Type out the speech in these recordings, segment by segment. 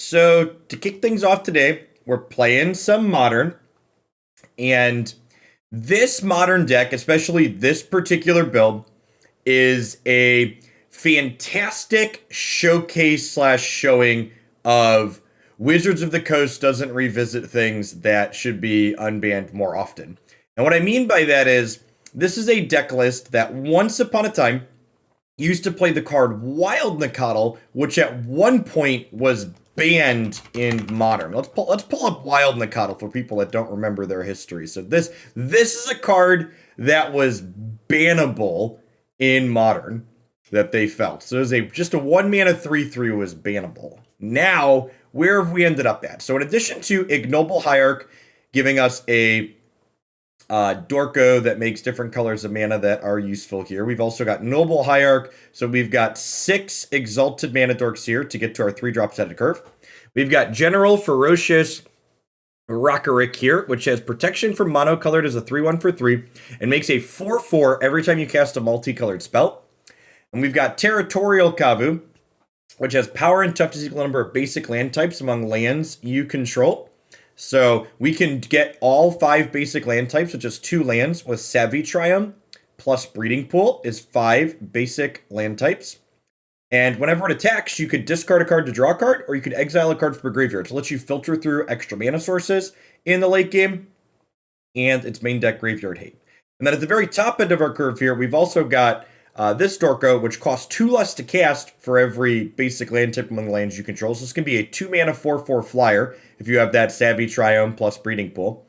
So to kick things off today, we're playing some Modern, and this Modern deck, especially this particular build, is a fantastic showcase slash showing of Wizards of the Coast doesn't revisit things that should be unbanned more often. And what I mean by that is, this is a deck list that once upon a time used to play the card Wild Nacatl, which at one point was banned in Modern. Let's pull up Wild Nacatl for people that don't remember their history. So this is a card that was bannable in Modern that they felt. So it was just a 1-mana 3/3 was bannable. Now, where have we ended up at? So in addition to Ignoble Hierarch giving us a Dorko that makes different colors of mana that are useful here. We've also got Noble Hierarch, so we've got 6 Exalted Mana Dorks here to get to our 3-drop set of curve. We've got General Ferocious Rokiric here, which has protection from monocolored as a 3/1 for 3, and makes a 4/4 every time you cast a multicolored spell. And we've got Territorial Kavu, which has power and toughness equal number of basic land types among lands you control. So we can get all 5 basic land types, which is 2 lands, with Savai Triome plus Breeding Pool is 5 basic land types. And whenever it attacks, you could discard a card to draw a card, or you could exile a card from a graveyard to let you filter through extra mana sources in the late game, and its main deck graveyard hate. And then at the very top end of our curve here, we've also got this Dorko, which costs 2 less to cast for every basic land type among the lands you control. So this can be a 2-mana 4/4 flyer if you have that Savai Triome plus Breeding Pool.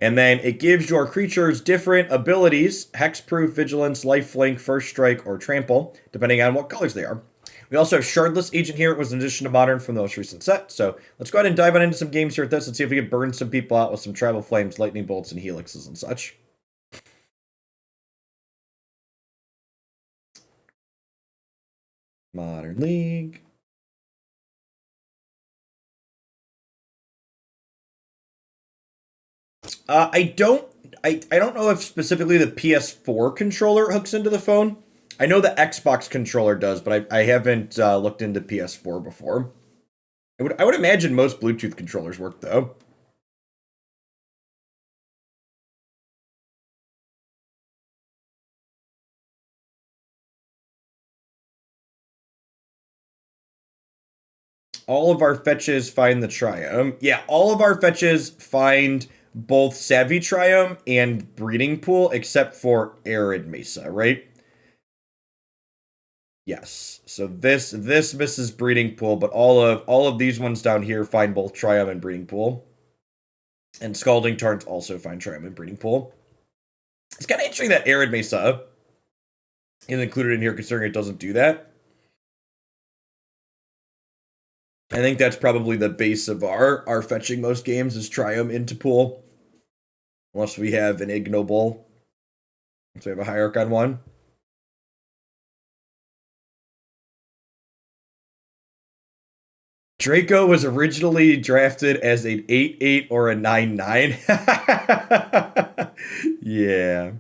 And then it gives your creatures different abilities: Hexproof, Vigilance, Lifelink, First Strike, or Trample, depending on what colors they are. We also have Shardless Agent here. It was an addition to Modern from the most recent set. So let's go ahead and dive on into some games here with this and see if we can burn some people out with some Tribal Flames, Lightning Bolts, and Helixes and such. Modern League. I don't know if specifically the PS4 controller hooks into the phone. I know the Xbox controller does, but I haven't looked into PS4 before. I would imagine most Bluetooth controllers work though. All of our fetches find the Triome. Yeah, all of our fetches find both Savai Triome and Breeding Pool, except for Arid Mesa, right? Yes. So this misses Breeding Pool, but all of these ones down here find both Triome and Breeding Pool. And Scalding Tarns also find Triome and Breeding Pool. It's kind of interesting that Arid Mesa is included in here, considering it doesn't do that. I think that's probably the base of our fetching most games is Triome into Pool. Unless we have an Ignoble. So we have a Hierarch on one. Draco was originally drafted as an 8/8 or a 9/9. Yeah.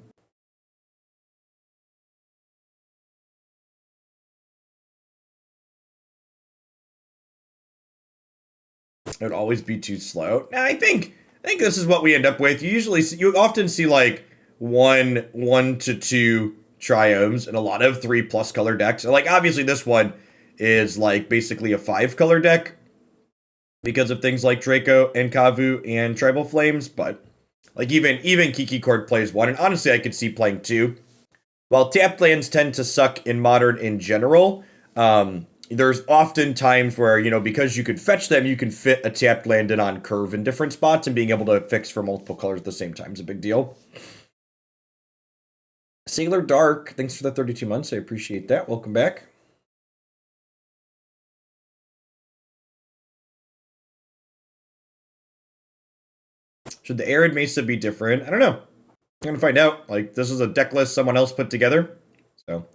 It would always be too slow. Now, I think this is what we end up with. You often see like one to 2 Triomes and a lot of 3+ color decks. Like obviously this one is like basically a 5-color deck because of things like Draco and Kavu and Tribal Flames, but like even Kiki Court plays 1, and honestly I could see playing 2. While tapped lands tend to suck in Modern in general, there's often times where, because you could fetch them, you can fit a tapped land in on curve in different spots, and being able to fix for multiple colors at the same time is a big deal. Sailor Dark, thanks for the 32 months. I appreciate that. Welcome back. Should the Arid Mesa be different? I don't know. I'm going to find out. Like, this is a deck list someone else put together. So,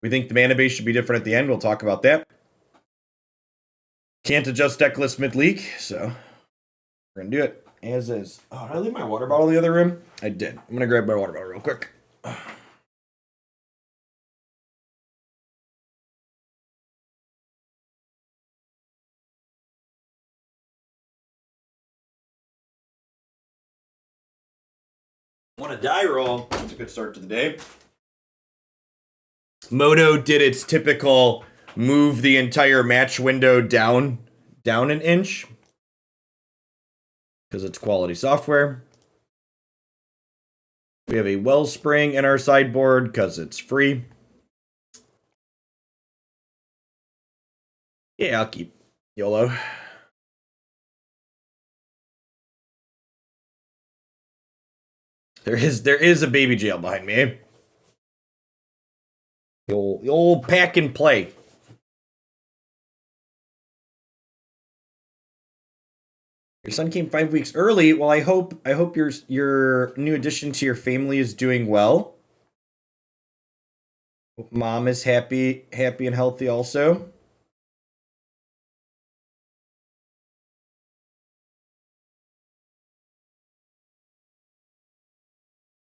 we think the mana base should be different at the end. We'll talk about that. Can't adjust deck list mid-league, so we're going to do it as is. Oh, did I leave my water bottle in the other room? I did. I'm going to grab my water bottle real quick. On a die roll, that's a good start to the day. Moto did its typical move the entire match window down an inch. Because it's quality software. We have a Wellspring in our sideboard because it's free. Yeah, I'll keep YOLO. There is a baby jail behind me. The old pack and play. Your son came 5 weeks early. Well, I hope your new addition to your family is doing well. Hope mom is happy and healthy also.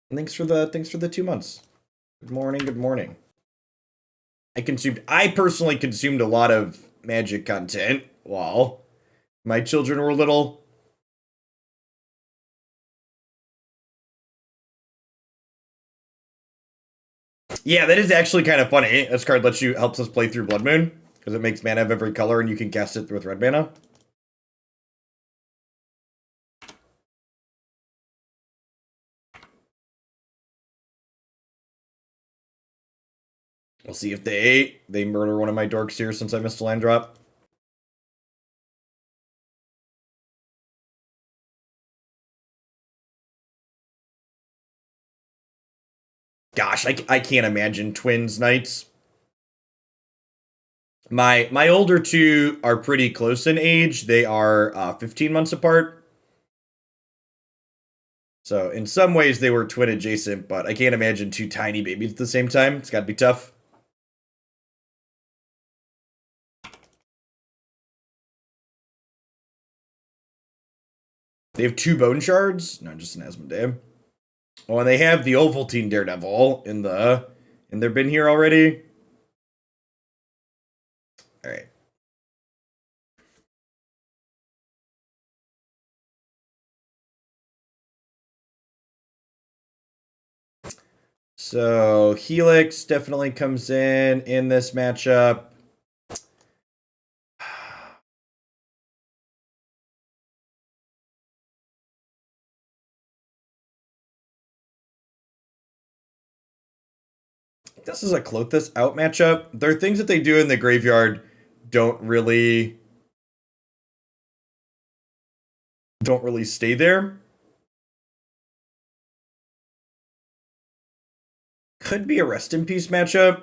And thanks for the 2 months. Good morning. I personally consumed a lot of Magic content while my children were little. Yeah, that is actually kind of funny. This card helps us play through Blood Moon, because it makes mana of every color and you can cast it with red mana. We'll see if they murder one of my dorks here since I missed a land drop. Gosh, I can't imagine twins nights. My older two are pretty close in age. They are 15 months apart. So in some ways they were twin adjacent, but I can't imagine two tiny babies at the same time. It's got to be tough. They have 2 bone shards, not just an Asmodee. Oh, and they have the Ovaltine Daredevil in their bin here already. All right. So Helix definitely comes in this matchup. This is a Klothys out matchup. There are things that they do in the graveyard don't really stay there. Could be a Rest in Peace matchup.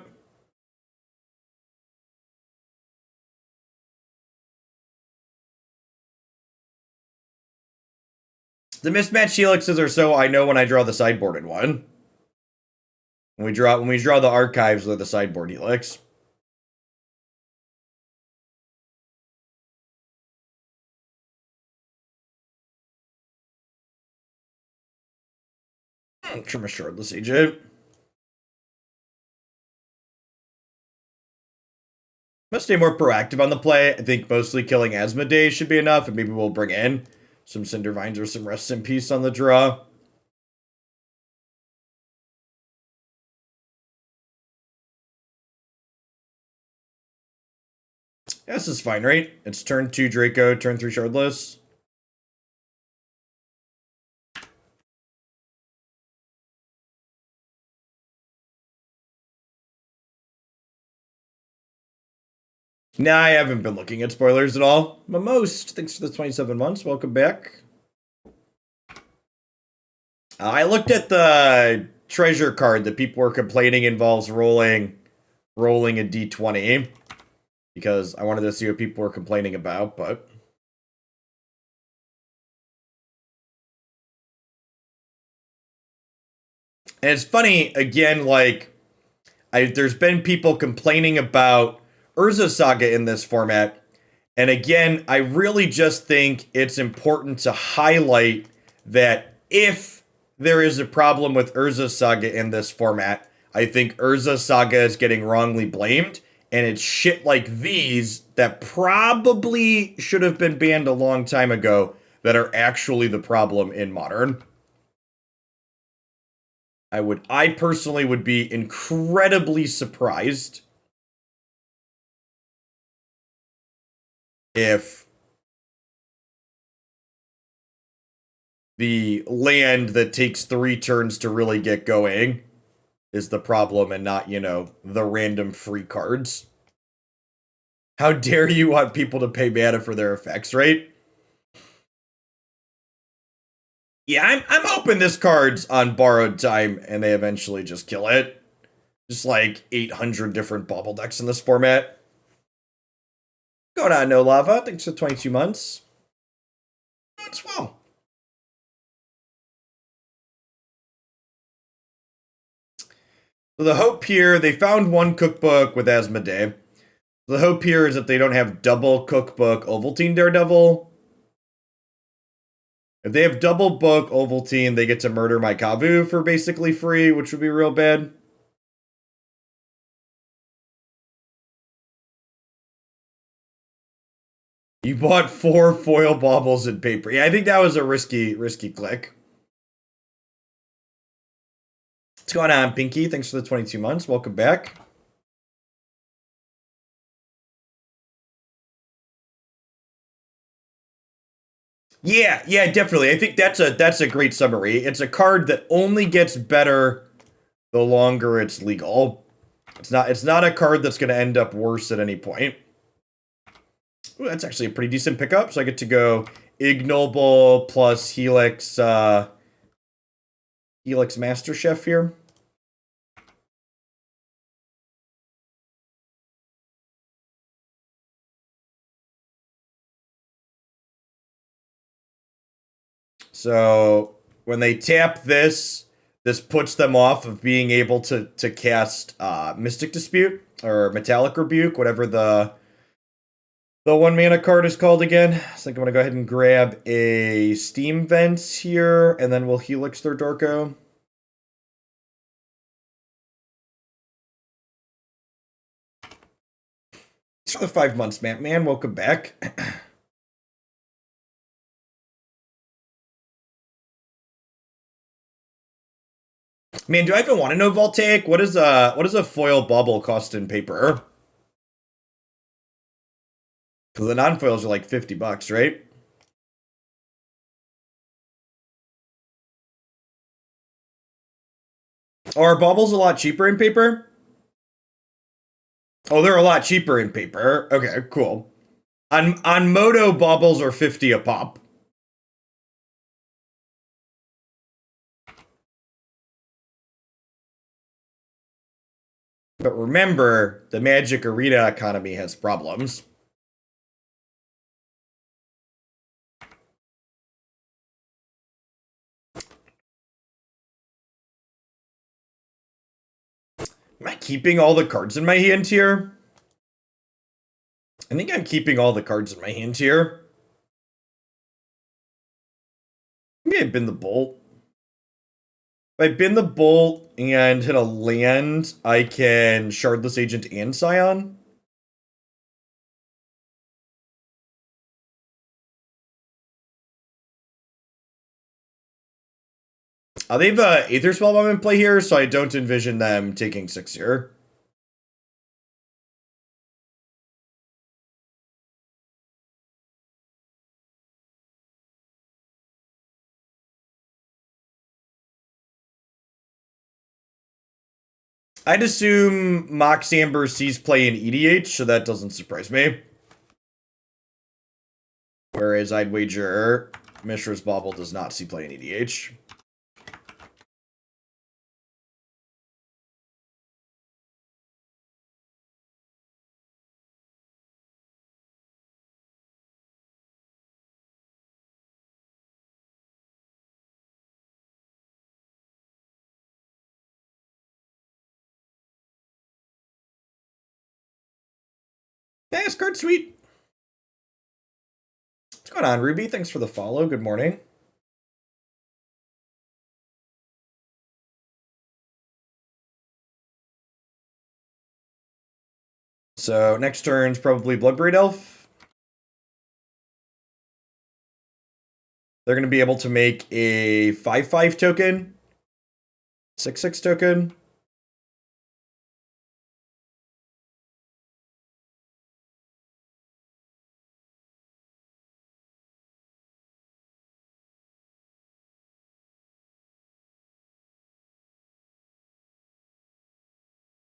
The mismatched helixes are so I know when I draw the sideboarded one. When we draw the archives or the sideboard helix. Trim a Shardless Agent. Must stay more proactive on the play. I think mostly killing Asmodee should be enough, and maybe we'll bring in some Cindervines or some Rest in Peace on the draw. Yeah, this is fine, right? It's turn 2 Draco, turn 3 Shardless. Nah, I haven't been looking at spoilers at all. Most, thanks for the 27 months. Welcome back. I looked at the treasure card that people were complaining involves rolling a d20 because I wanted to see what people were complaining about, but and it's funny again, like there's been people complaining about Urza Saga in this format, and again, I really just think it's important to highlight that if there is a problem with Urza Saga in this format, I think Urza Saga is getting wrongly blamed, and it's shit like these that probably should have been banned a long time ago that are actually the problem in Modern. I personally would be incredibly surprised if the land that takes 3 turns to really get going is the problem and not, you know, the random free cards. How dare you want people to pay mana for their effects, right? Yeah, I'm hoping this card's on borrowed time and they eventually just kill it. Just like 800 different bauble decks in this format. Going on, No Lava. Thanks for 22 months. That's well. So the hope here, they found one cookbook with Asmodee. The hope here is that they don't have double cookbook Ovaltine Daredevil. If they have double book Ovaltine, they get to murder my Kavu for basically free, which would be real bad. You bought 4 foil baubles in paper. Yeah, I think that was a risky click. What's going on, Pinky? Thanks for the 22 months. Welcome back. Yeah, definitely. I think that's a great summary. It's a card that only gets better the longer it's legal. It's not a card that's going to end up worse at any point. Ooh, that's actually a pretty decent pickup. So I get to go Ignoble plus Helix Helix Master Chef here. So when they tap this, this puts them off of being able to cast Mystic Dispute or Metallic Rebuke, whatever the 1 mana card is called again. So I think I'm going to go ahead and grab a Steam Vents here, and then we'll Helix their Dorko. Thanks for the 5 months, man. Welcome back. Man, do I even want to know Voltaic? What is a foil bauble cost in paper? Because the non-foils are like $50, right? Oh, are baubles a lot cheaper in paper? Oh, they're a lot cheaper in paper. Okay, cool. On Moto, baubles are 50 a pop. But remember, the Magic Arena economy has problems. Am I keeping all the cards in my hand here? I think I'm keeping all the cards in my hand here. Maybe I bin the bolt. If I bin the bolt and hit a land, I can Shardless Agent and Scion. They have Aether Spellbomb in play here, so I don't envision them taking 6 here. I'd assume Mox Amber sees play in EDH, so that doesn't surprise me. Whereas I'd wager Mishra's Bauble does not see play in EDH. Yeah, this card's sweet. What's going on, Ruby? Thanks for the follow. Good morning. So next turn's probably Bloodbraid Elf. They're going to be able to make a 5/5 token. 6/6 token.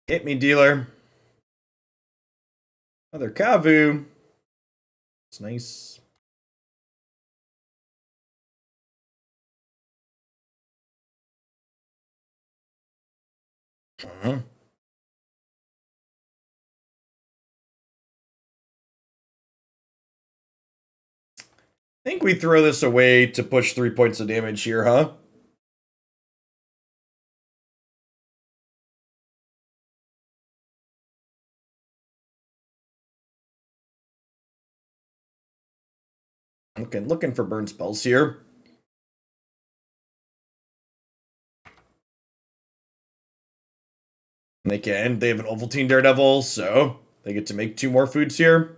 Hit me, dealer. Another Kavu. It's nice. I think we throw this away to push 3 points of damage here, huh? Looking for burn spells here. They have an Ovaltine Daredevil, so they get to make 2 more foods here.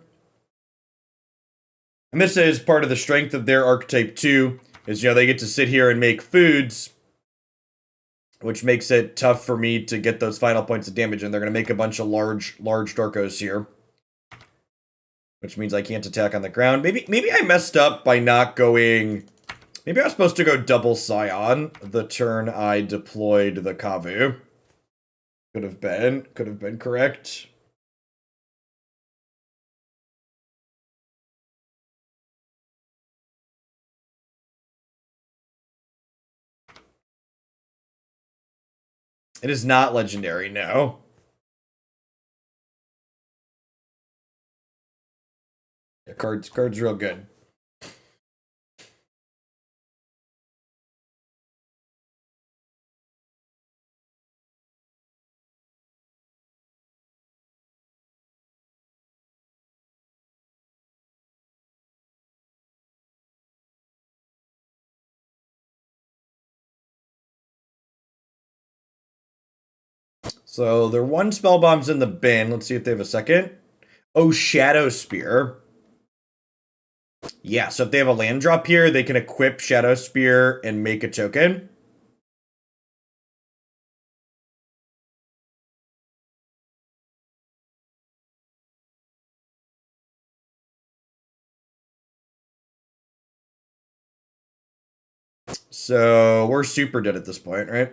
And this is part of the strength of their archetype too, is, they get to sit here and make foods, which makes it tough for me to get those final points of damage, and they're going to make a bunch of large Darkos here. Which means I can't attack on the ground. Maybe I messed up by not going... Maybe I was supposed to go double Scion the turn I deployed the Kavu. Could have been correct. It is not legendary, no. Yeah, card's real good. So their 1 spell bomb's in the bin. Let's see if they have a second. Oh, Shadow Spear. Yeah, so if they have a land drop here, they can equip Shadow Spear and make a token. So we're super dead at this point, right?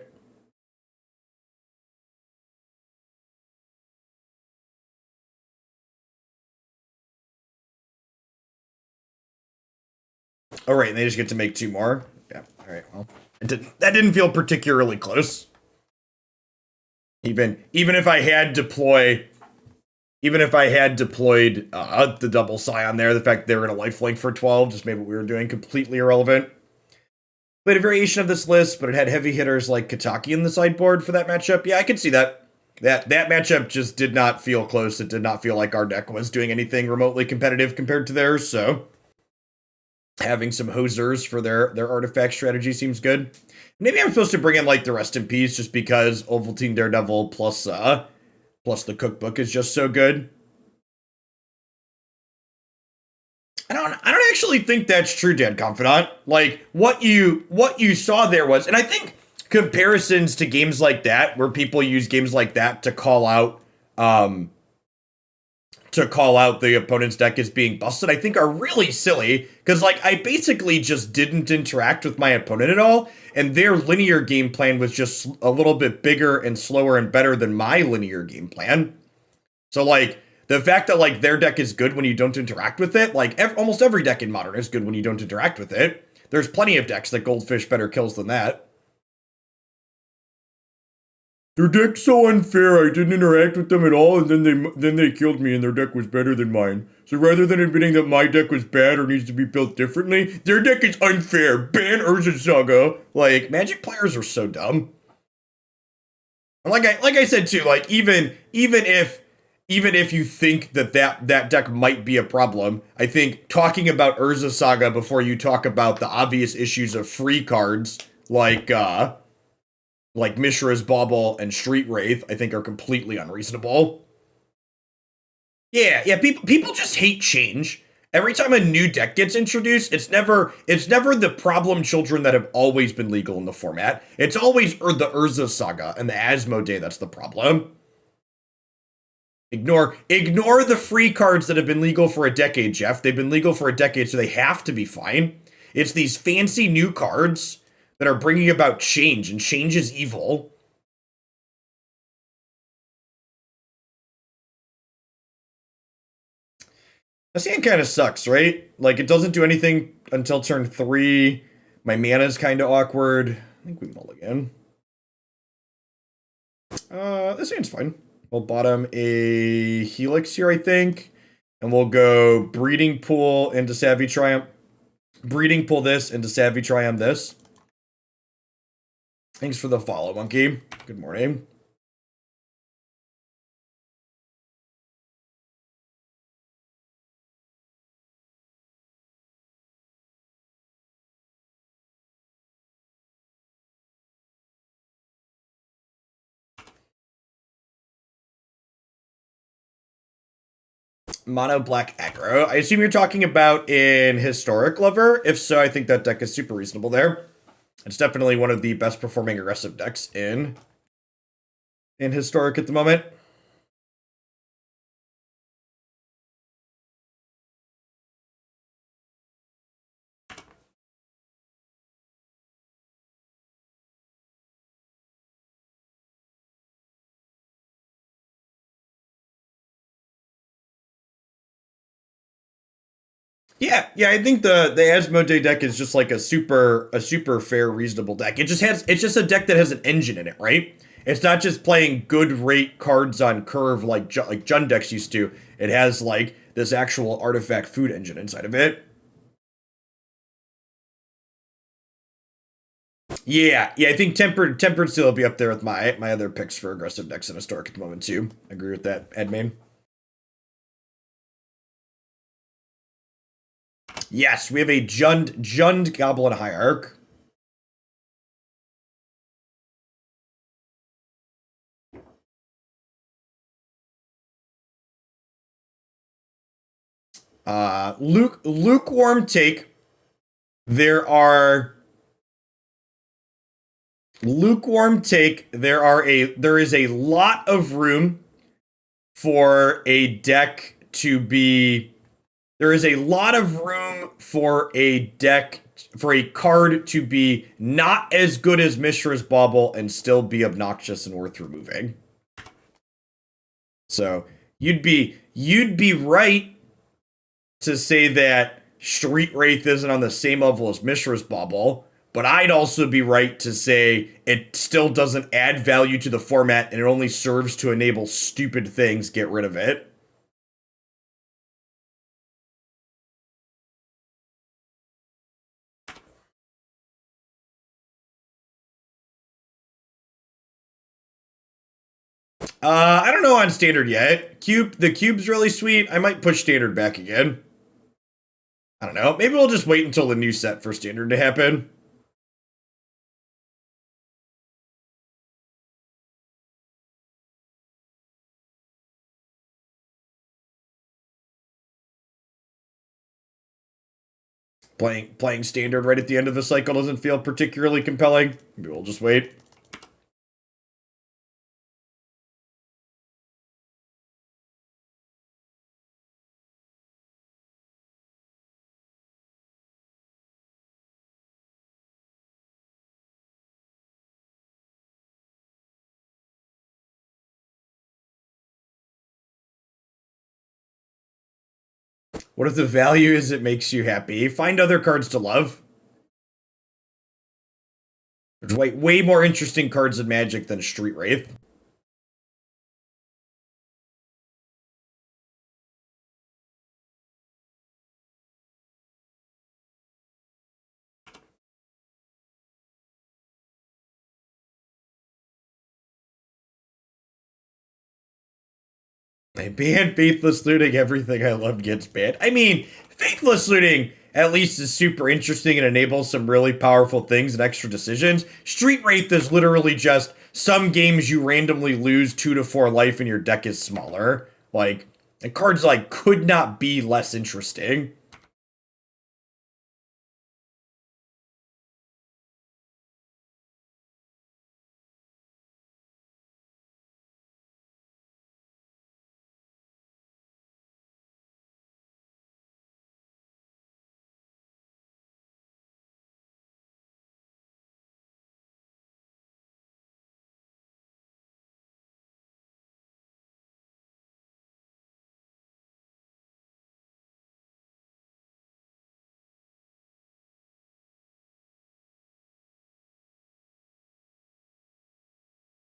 Oh, right, and they just get to make 2 more? Yeah, alright, well. That didn't feel particularly close. Even if I had deployed the double Scion there, the fact that they were going to lifelink for 12 just made what we were doing completely irrelevant. Played a variation of this list, but it had heavy hitters like Kataki in the sideboard for that matchup. Yeah, I can see that. That matchup just did not feel close. It did not feel like our deck was doing anything remotely competitive compared to theirs, so having some hosers for their artifact strategy seems good. Maybe I'm supposed to bring in like the Rest in Peace just because Ovaltine Daredevil plus the cookbook is just so good. I don't actually think that's true, Dan Confidant. Like what you saw there was, and I think comparisons to games like that, where people use games like that to call out the opponent's deck as being busted, I think are really silly, because like I basically just didn't interact with my opponent at all, and their linear game plan was just a little bit bigger and slower and better than my linear game plan. So like the fact that like their deck is good when you don't interact with it, like almost every deck in Modern is good when you don't interact with it. There's plenty of decks that Goldfish better kills than that. Their deck's so unfair, I didn't interact with them at all, and then they killed me, and their deck was better than mine. So rather than admitting that my deck was bad or needs to be built differently, their deck is unfair. Ban Urza Saga. Like, Magic players are so dumb. And like I said too, like even if you think that deck might be a problem, I think talking about Urza Saga before you talk about the obvious issues of free cards like Mishra's Bauble and Street Wraith, I think are completely unreasonable. Yeah, people just hate change. Every time a new deck gets introduced, it's never the problem children that have always been legal in the format. It's always the Urza Saga and the Asmodee that's the problem. Ignore the free cards that have been legal for a decade, Jeff. They've been legal for a decade, so they have to be fine. It's these fancy new cards that are bringing about change, and change is evil. This hand kind of sucks, right? Like, it doesn't do anything until turn 3. My mana's kind of awkward. I think we mulligan. This hand's fine. We'll bottom a Helix here, I think. And we'll go Breeding Pool into Savai Triome. Breeding Pool this into Savai Triome this. Thanks for the follow, Monkey. Good morning. Mono black aggro. I assume you're talking about in Historic Lover. If so, I think that deck is super reasonable there. It's definitely one of the best performing aggressive decks in Historic at the moment. Yeah, I think the Asmodee deck is just like a super fair, reasonable deck. It's just a deck that has an engine in it, right? It's not just playing good rate cards on curve like Jund decks used to. It has like this actual artifact food engine inside of it. Yeah, I think Tempered Steel will be up there with my other picks for aggressive decks in Historic at the moment too. I agree with that, Edmain. Yes, we have a Jund Goblin Hierarch. Lukewarm take. There is a lot of room for a deck to be. There is a lot of room for a card to be not as good as Mishra's Bauble and still be obnoxious and worth removing. So you'd be right to say that Street Wraith isn't on the same level as Mishra's Bauble, but I'd also be right to say it still doesn't add value to the format and it only serves to enable stupid things. Get rid of it. I don't know on Standard yet. The cube's really sweet. I might push Standard back again. I don't know. Maybe we'll just wait until the new set for Standard to happen. Playing Standard right at the end of the cycle doesn't feel particularly compelling. Maybe we'll just wait. What if the value is it makes you happy? Find other cards to love. There's way more interesting cards in Magic than Street Wraith. They banned Faithless Looting. Everything I love gets banned. I mean, Faithless Looting at least is super interesting and enables some really powerful things and extra decisions. Street Wraith is literally just some games you randomly lose 2 to 4 life and your deck is smaller. Like, and cards like could not be less interesting.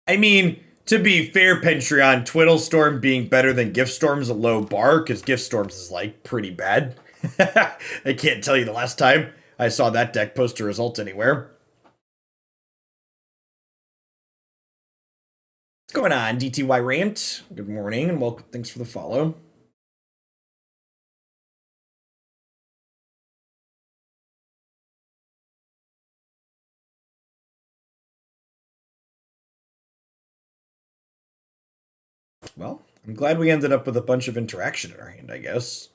I mean, to be fair, Pentreon, Twiddle Storm being better than Gift Storm is a low bar, because Gift Storms is, like, pretty bad. I can't tell you the last time I saw that deck post a result anywhere. What's going on, DTY Rant? Good morning, and welcome. Thanks for the follow. Well, I'm glad we ended up with a bunch of interaction in our hand, I guess.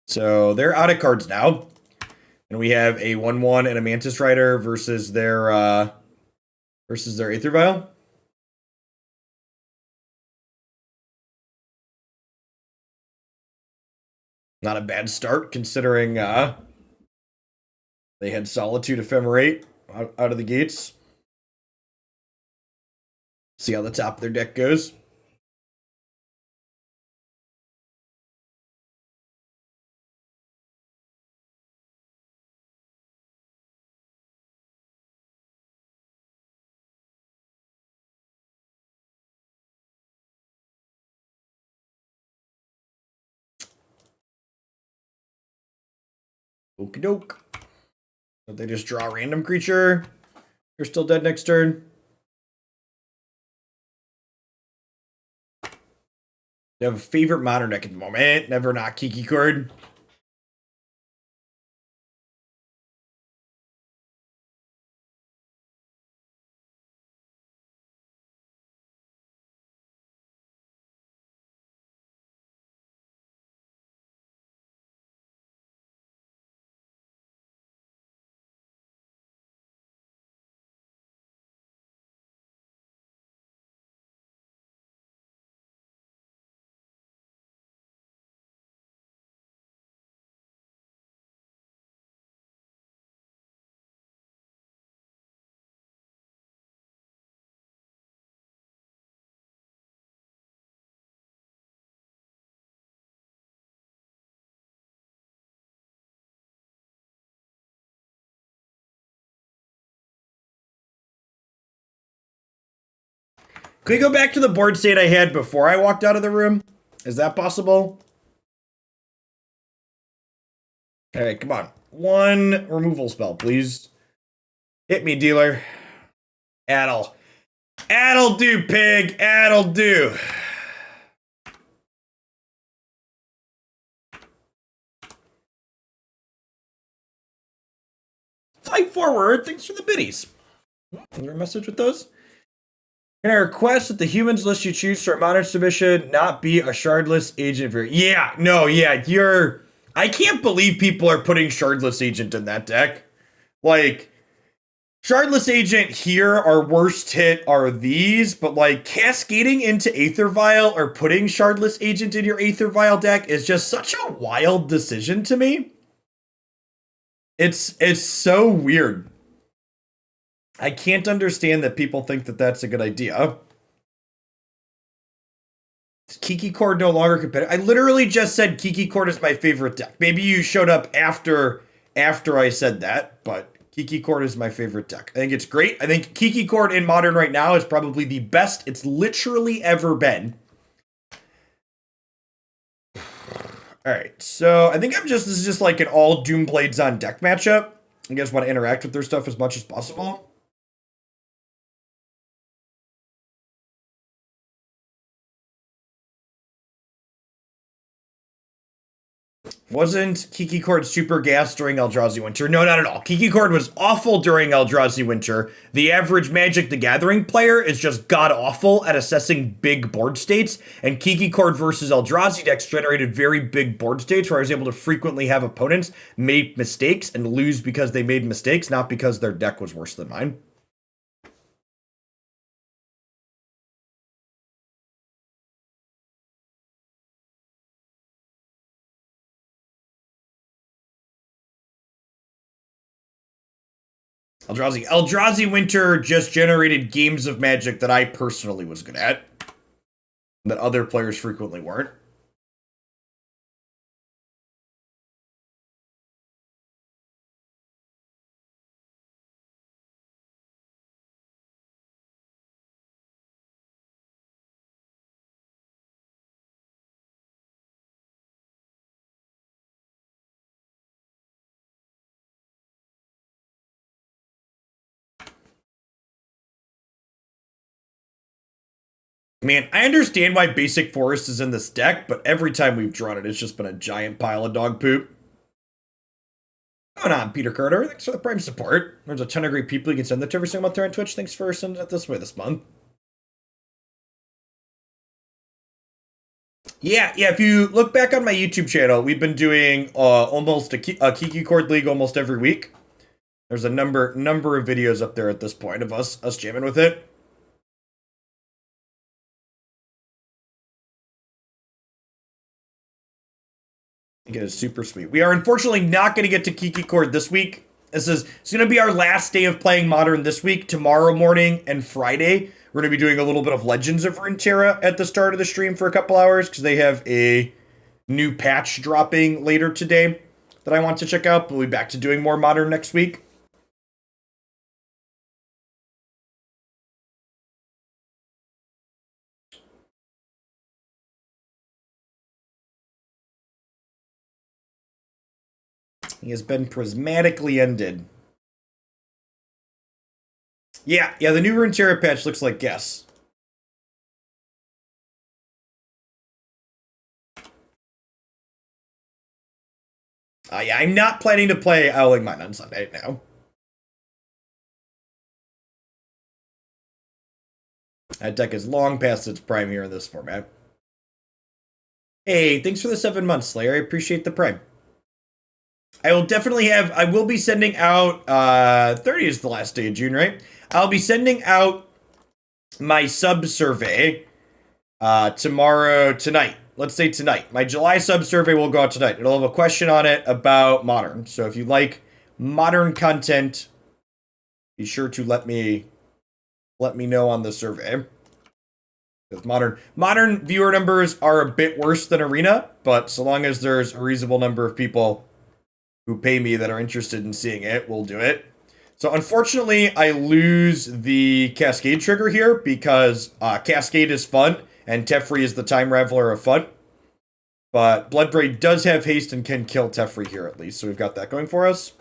So they're out of cards now. And we have a 1/1 and a Mantis Rider versus their Aether Vial. Not a bad start considering they had Solitude Ephemerate out of the gates. See how the top of their deck goes. Okie doke. So they just draw a random creature. You're still dead next turn. You have a favorite modern deck at the moment. Never not Kiki Cord. Can we go back to the board state I had before I walked out of the room? Is that possible? All right, come on. One removal spell, please. Hit me, dealer. Addle. Addle do, pig. Addle do. Fight forward. Thanks for the biddies. Is there a message with those? Can I request that the humans list you choose for modern submission not be a Shardless Agent? Yeah, I can't believe people are putting Shardless Agent in that deck. Like, Shardless Agent here, our worst hit are these, but like cascading into Aether Vial or putting Shardless Agent in your Aether Vial deck is just such a wild decision to me. It's so weird. I can't understand that people think that that's a good idea. Kiki Cord no longer competitive. I literally just said Kiki Cord is my favorite deck. Maybe you showed up after I said that, but Kiki Cord is my favorite deck. I think it's great. I think Kiki Cord in Modern right now is probably the best it's literally ever been. All right, so I think this is just like an all Doomblades on deck matchup. You guys want to interact with their stuff as much as possible. Wasn't Kiki Cord super gas during Eldrazi Winter? No, not at all. Kiki Cord was awful during Eldrazi Winter. The average Magic the Gathering player is just god-awful at assessing big board states, and Kiki Cord versus Eldrazi decks generated very big board states where I was able to frequently have opponents make mistakes and lose because they made mistakes, not because their deck was worse than mine. Eldrazi Winter just generated games of Magic that I personally was good at, that other players frequently weren't. Man, I understand why Basic Forest is in this deck, but every time we've drawn it, it's just been a giant pile of dog poop. What's going on, Peter Carter? Thanks for the Prime support. There's a ton of great people you can send that to every single month here on Twitch. Thanks for sending it this way this month. Yeah, if you look back on my YouTube channel, we've been doing almost a Kiki Chord League almost every week. There's a number of videos up there at this point of us jamming with it. I think it is super sweet. We are unfortunately not going to get to Kiki Chord this week. It's going to be our last day of playing Modern this week. Tomorrow morning and Friday, we're going to be doing a little bit of Legends of Runeterra at the start of the stream for a couple hours because they have a new patch dropping later today that I want to check out. We'll be back to doing more Modern next week. He has been prismatically ended. Yeah, the new Runeterra patch looks like guess. Yeah, I'm not planning to play Owling Mine on Sunday now. That deck is long past its prime here in this format. Hey, thanks for the 7 months, Slayer. I appreciate the prime. I will be sending out, 30 is the last day of June, right? I'll be sending out my sub-survey tonight. Let's say tonight. My July sub-survey will go out tonight. It'll have a question on it about Modern. So if you like Modern content, be sure to let me know on the survey. Because Modern viewer numbers are a bit worse than Arena, but so long as there's a reasonable number of people who pay me that are interested in seeing it, we'll do it. So unfortunately, I lose the Cascade trigger here because Cascade is fun, and Teferi is the Time Raveler of fun. But Bloodbraid does have haste and can kill Teferi here at least, so we've got that going for us.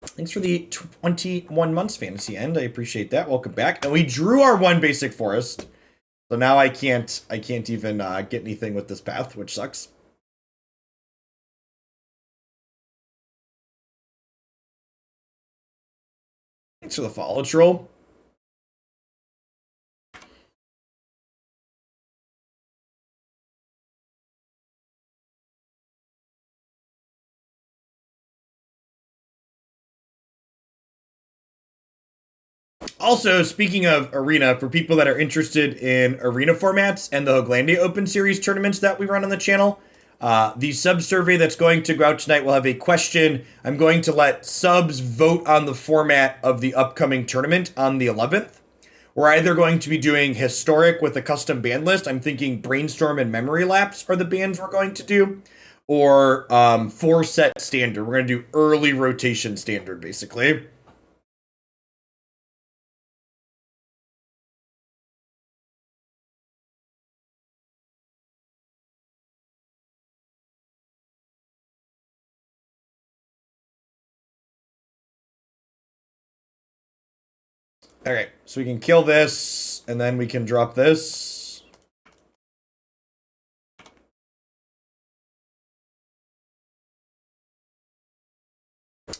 Thanks for the 21 months fantasy end. I appreciate that. Welcome back. And we drew our one basic forest, so now I can't even get anything with this path, which sucks. Thanks for the follow, troll. Also, speaking of Arena, for people that are interested in Arena formats and the Hoaglandia Open Series tournaments that we run on the channel, the sub survey that's going to go out tonight will have a question. I'm going to let subs vote on the format of the upcoming tournament on the 11th. We're either going to be doing Historic with a custom band list. I'm thinking Brainstorm and Memory Lapse are the bands we're going to do. Or 4-set Standard. We're going to do early rotation Standard, basically. Alright, so we can kill this, and then we can drop this.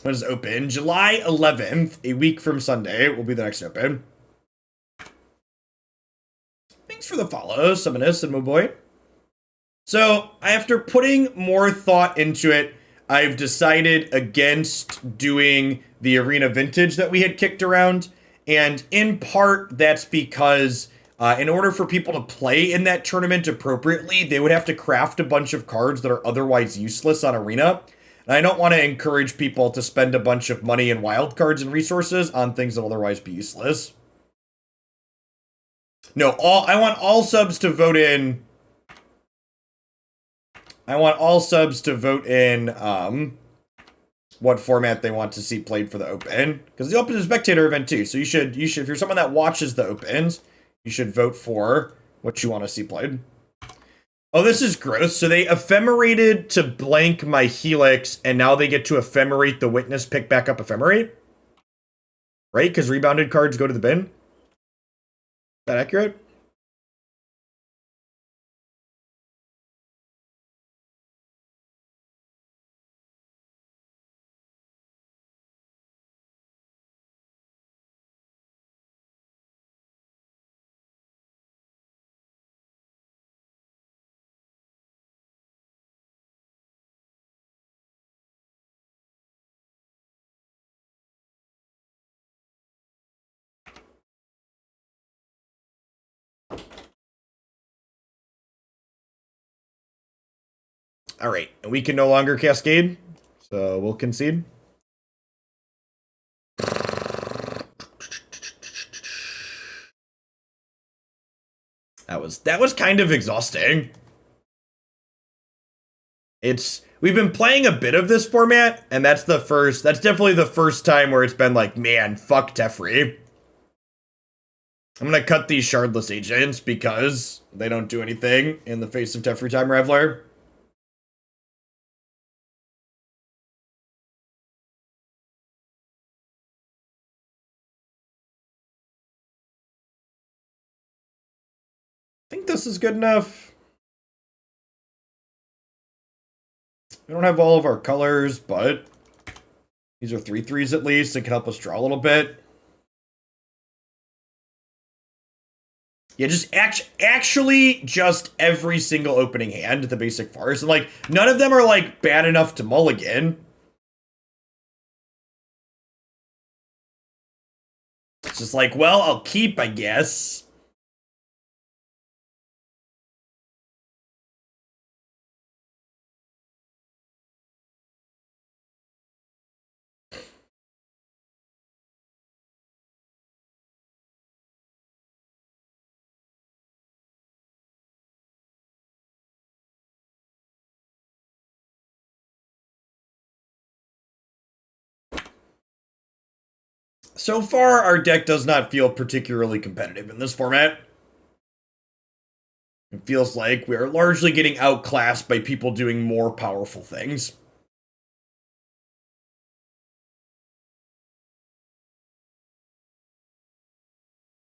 When is open? July 11th, a week from Sunday, will be the next open. Thanks for the follow, Summonus and Moboy. So, after putting more thought into it, I've decided against doing the Arena Vintage that we had kicked around. And in part, that's because in order for people to play in that tournament appropriately, they would have to craft a bunch of cards that are otherwise useless on Arena. And I don't want to encourage people to spend a bunch of money and wild cards and resources on things that will otherwise be useless. No, I want all subs to vote in. What format they want to see played for the Open. Because the Open is a spectator event too, so you should, if you're someone that watches the Opens, you should vote for what you want to see played. Oh, this is gross. So they ephemerated to blank my Helix, and now they get to ephemerate the Witness, pick back up ephemerate? Right? Because rebounded cards go to the bin? That accurate? All right, we can no longer cascade, so we'll concede. That was kind of exhausting. We've been playing a bit of this format, and that's definitely the first time where it's been like, man, fuck Teferi. I'm gonna cut these Shardless Agents because they don't do anything in the face of Teferi Time Raveler. I think this is good enough. We don't have all of our colors, but these are 3/3s at least. It can help us draw a little bit. Yeah, just actually just every single opening hand, the basic farce. And like, none of them are like bad enough to mulligan. It's just like, well, I'll keep, I guess. So far, our deck does not feel particularly competitive in this format. It feels like we are largely getting outclassed by people doing more powerful things.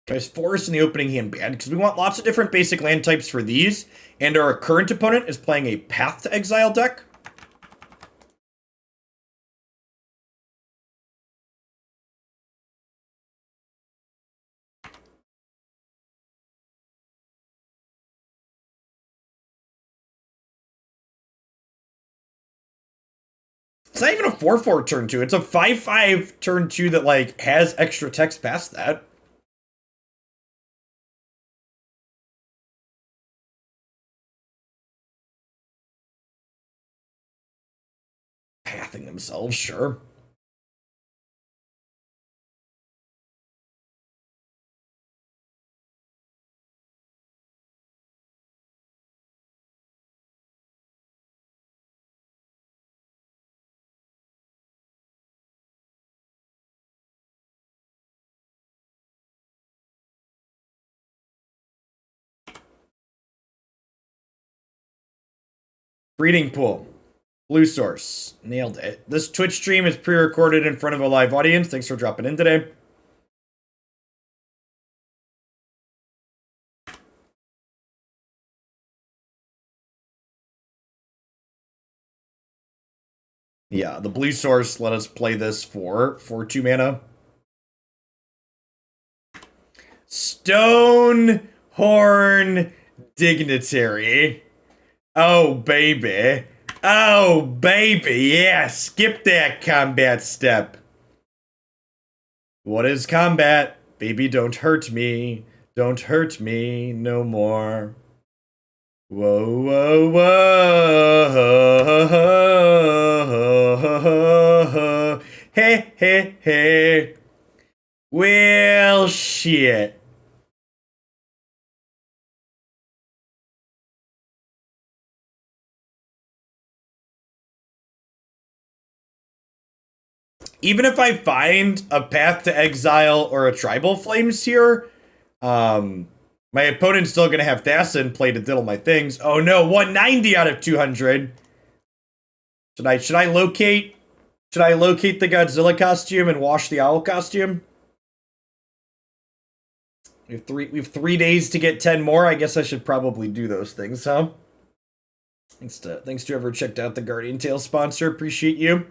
Guys, Forest in the opening hand banned because we want lots of different basic land types for these, and our current opponent is playing a Path to Exile deck. It's not even a 4/4 turn 2. It's a 5/5 turn 2 that like has extra text past that. Pathing themselves, sure. Breeding pool. Blue source. Nailed it. This Twitch stream is pre-recorded in front of a live audience. Thanks for dropping in today. Yeah, the blue source let us play this for 2 mana. Stonehorn Dignitary. Oh, baby. Oh, baby, yeah, skip that combat step. What is combat? Baby, don't hurt me. Don't hurt me no more. Whoa, whoa, whoa. Hey, hey, hey. Well, shit. Even if I find a Path to Exile or a Tribal Flames here, my opponent's still going to have Thassin play to diddle my things. Oh no, 190 out of 200. Should I locate the Godzilla costume and wash the owl costume? We have 3 days to get 10 more. I guess I should probably do those things, huh? Thanks to whoever checked out the Guardian Tale sponsor. Appreciate you.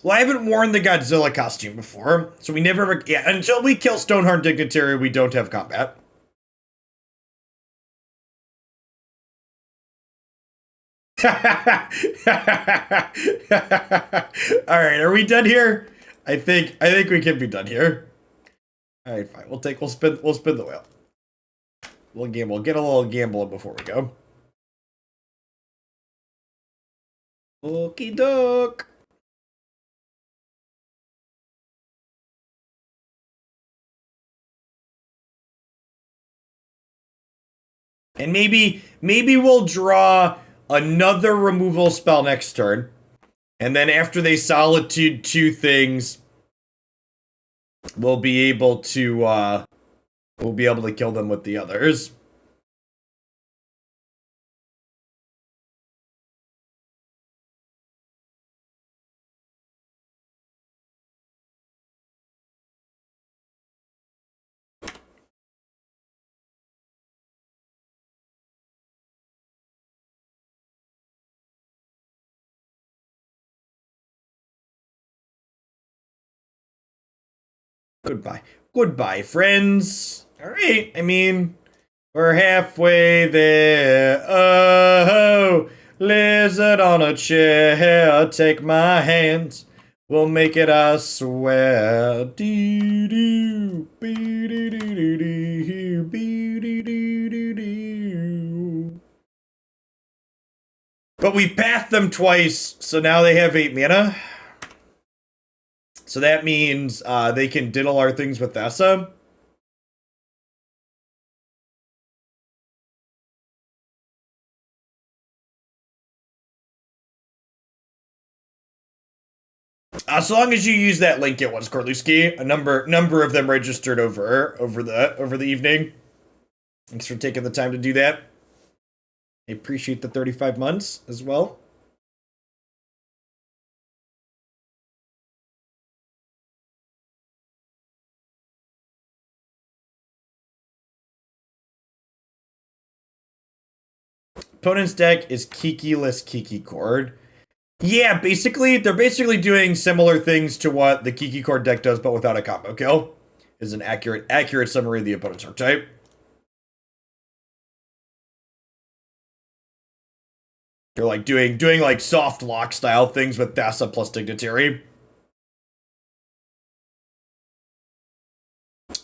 Well, I haven't worn the Godzilla costume before, so we never ever... Yeah, until we kill Stoneheart Dignitary, we don't have combat. Alright, are we done here? I think we can be done here. Alright, fine. We'll spin the wheel. We'll gamble. Get a little gamble before we go. Okie doke. And maybe we'll draw another removal spell next turn. And then after they Solitude 2 things, we'll be able to kill them with the others. Goodbye, friends. All right, I mean, we're halfway there. Oh, lizard on a chair, take my hands. We'll make it, I swear. Doo-doo, bee-doo-doo-doo-doo, bee-doo-doo-doo-doo. But we've pathed them twice, so now they have 8 mana. So that means they can diddle our things with Thessa. So long as you use that link at once, Korluski, a number of them registered over the evening. Thanks for taking the time to do that. I appreciate the 35 months as well. Opponent's deck is Kiki-less Kiki Cord. Yeah, basically, they're basically doing similar things to what the Kiki Cord deck does, but without a combo kill. Is an accurate summary of the opponent's archetype. They're like doing like soft lock style things with Thassa plus Dignitary.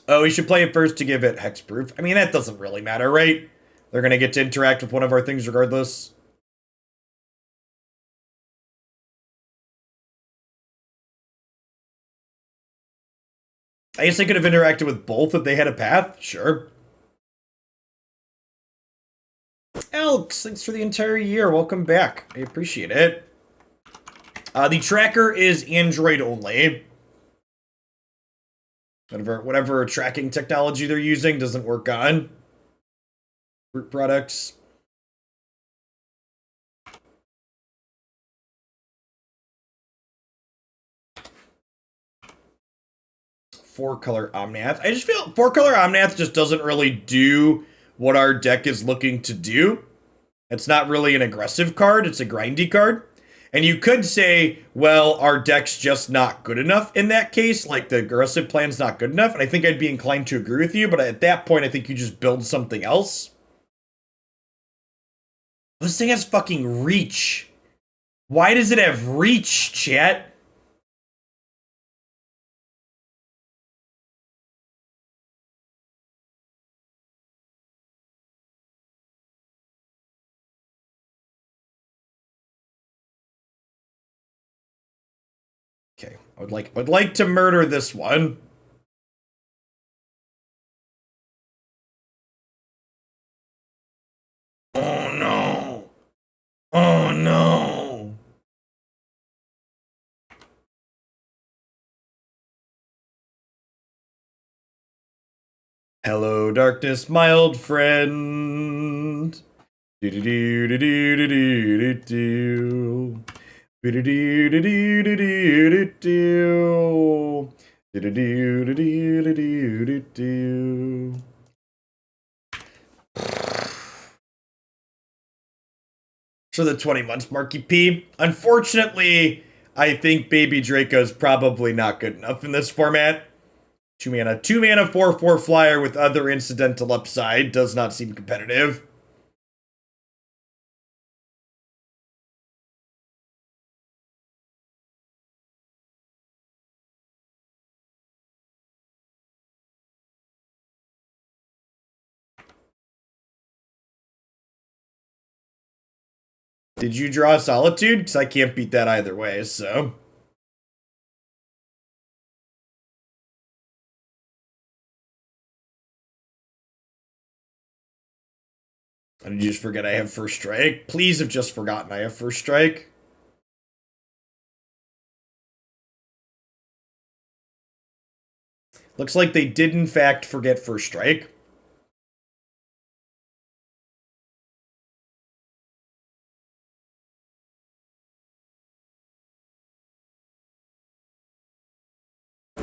Oh, we should play it first to give it hexproof. I mean, that doesn't really matter, right? They're gonna get to interact with one of our things regardless. I guess they could have interacted with both if they had a path. Sure. Elks, thanks for the entire year. Welcome back. I appreciate it. The tracker is Android only. Whatever tracking technology they're using doesn't work on Root products. Four-color Omnath. I just feel four-color Omnath just doesn't really do what our deck is looking to do. It's not really an aggressive card, it's a grindy card. And you could say, well, our deck's just not good enough in that case, like the aggressive plan's not good enough, and I think I'd be inclined to agree with you, but at that point, I think you just build something else. This thing has fucking reach. Why does it have reach, chat? Okay, I would like to murder this one. Hello, darkness, my old friend. Do do do do do do do do. Do do do do do do do do. Do do do do do do do do. So the 20 months, Marky P. Unfortunately, I think Baby Draco's probably not good enough in this format. 2 mana, 4/4 flyer with other incidental upside does not seem competitive. Did you draw Solitude? Because I can't beat that either way, so. Did you just forget I have first strike? Please have just forgotten I have first strike. Looks like they did in fact forget first strike.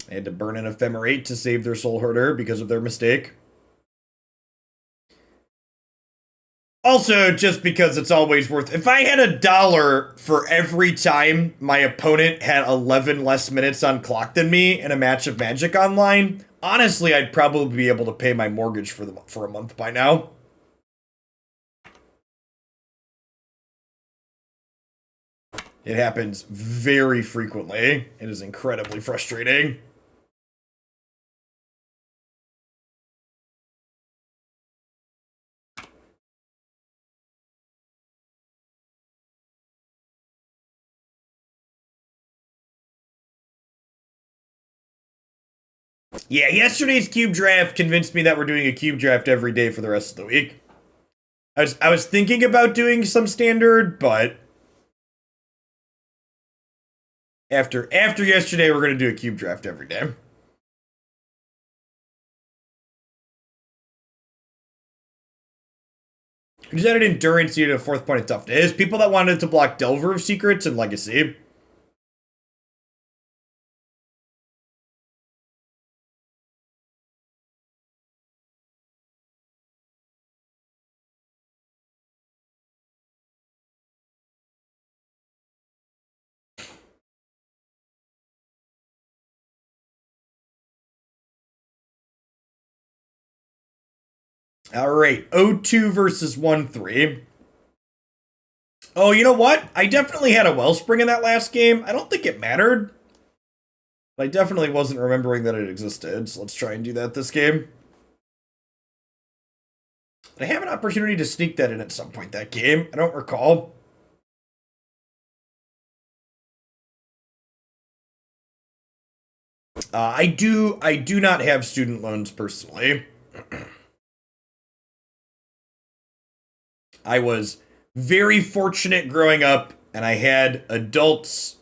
They had to burn an Ephemerate to save their Soul Herder because of their mistake. Also, just because it's always worth... If I had $1 for every time my opponent had 11 less minutes on clock than me in a match of Magic Online, honestly, I'd probably be able to pay my mortgage for a month by now. It happens very frequently. It is incredibly frustrating. Yeah, yesterday's cube draft convinced me that we're doing a cube draft every day for the rest of the week. I was thinking about doing some standard, but after yesterday, we're gonna do a cube draft every day. We just added endurance to a 4th point of toughness. People that wanted to block Delver of Secrets and Legacy. Alright, 0-2 versus 1-3. Oh, you know what? I definitely had a Wellspring in that last game. I don't think it mattered. But I definitely wasn't remembering that it existed, so let's try and do that this game. Did I have an opportunity to sneak that in at some point that game? I don't recall. I do not have student loans personally. I was very fortunate growing up, and I had adults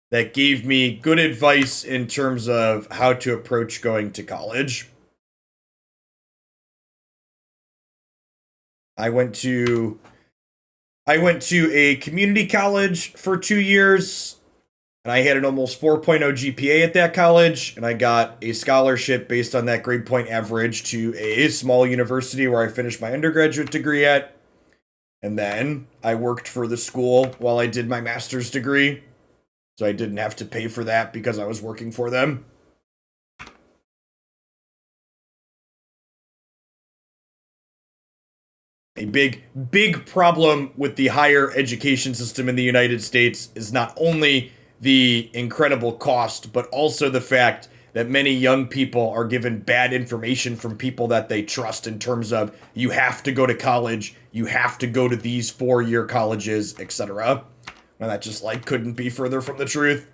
that gave me good advice in terms of how to approach going to college. I went to a community college for 2 years, and I had an almost 4.0 GPA at that college, and I got a scholarship based on that grade point average to a small university where I finished my undergraduate degree at. And then I worked for the school while I did my master's degree, so I didn't have to pay for that because I was working for them. A big problem with the higher education system in the United States is not only the incredible cost, but also the fact that many young people are given bad information from people that they trust in terms of you have to go to college, you have to go to these 4-year colleges, etc. And that just like couldn't be further from the truth.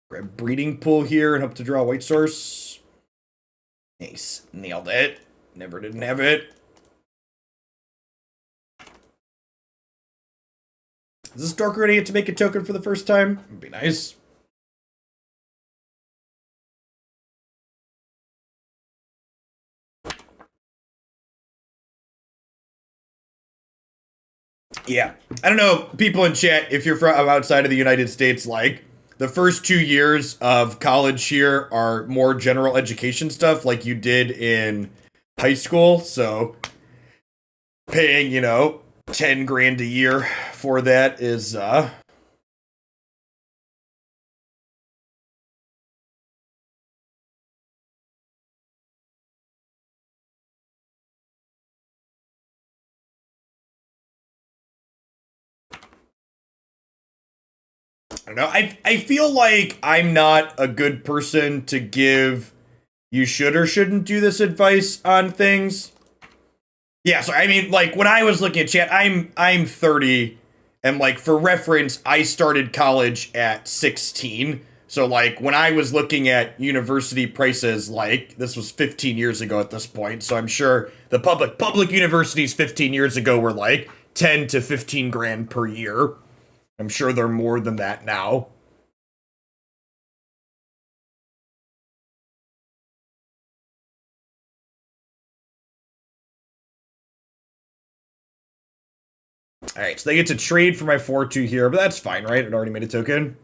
Grab Breeding Pool here and hope to draw a white source. Nice. Nailed it. Never didn't have it. Does this dork already get to make a token for the first time? It'd be nice. Yeah. I don't know, people in chat, if you're from outside of the United States, like, the first 2 years of college here are more general education stuff like you did in high school. So paying, 10 grand a year for that is, I don't know. I feel like I'm not a good person to give you should or shouldn't do this advice on things. Yeah, so I mean, like, when I was looking at chat, I'm 30, and like, for reference, I started college at 16. So like, when I was looking at university prices, like, this was 15 years ago at this point, so I'm sure the public universities 15 years ago were like 10 to 15 grand per year. I'm sure they're more than that now. Alright, so they get to trade for my 4-2 here, but that's fine, right? It already made a token.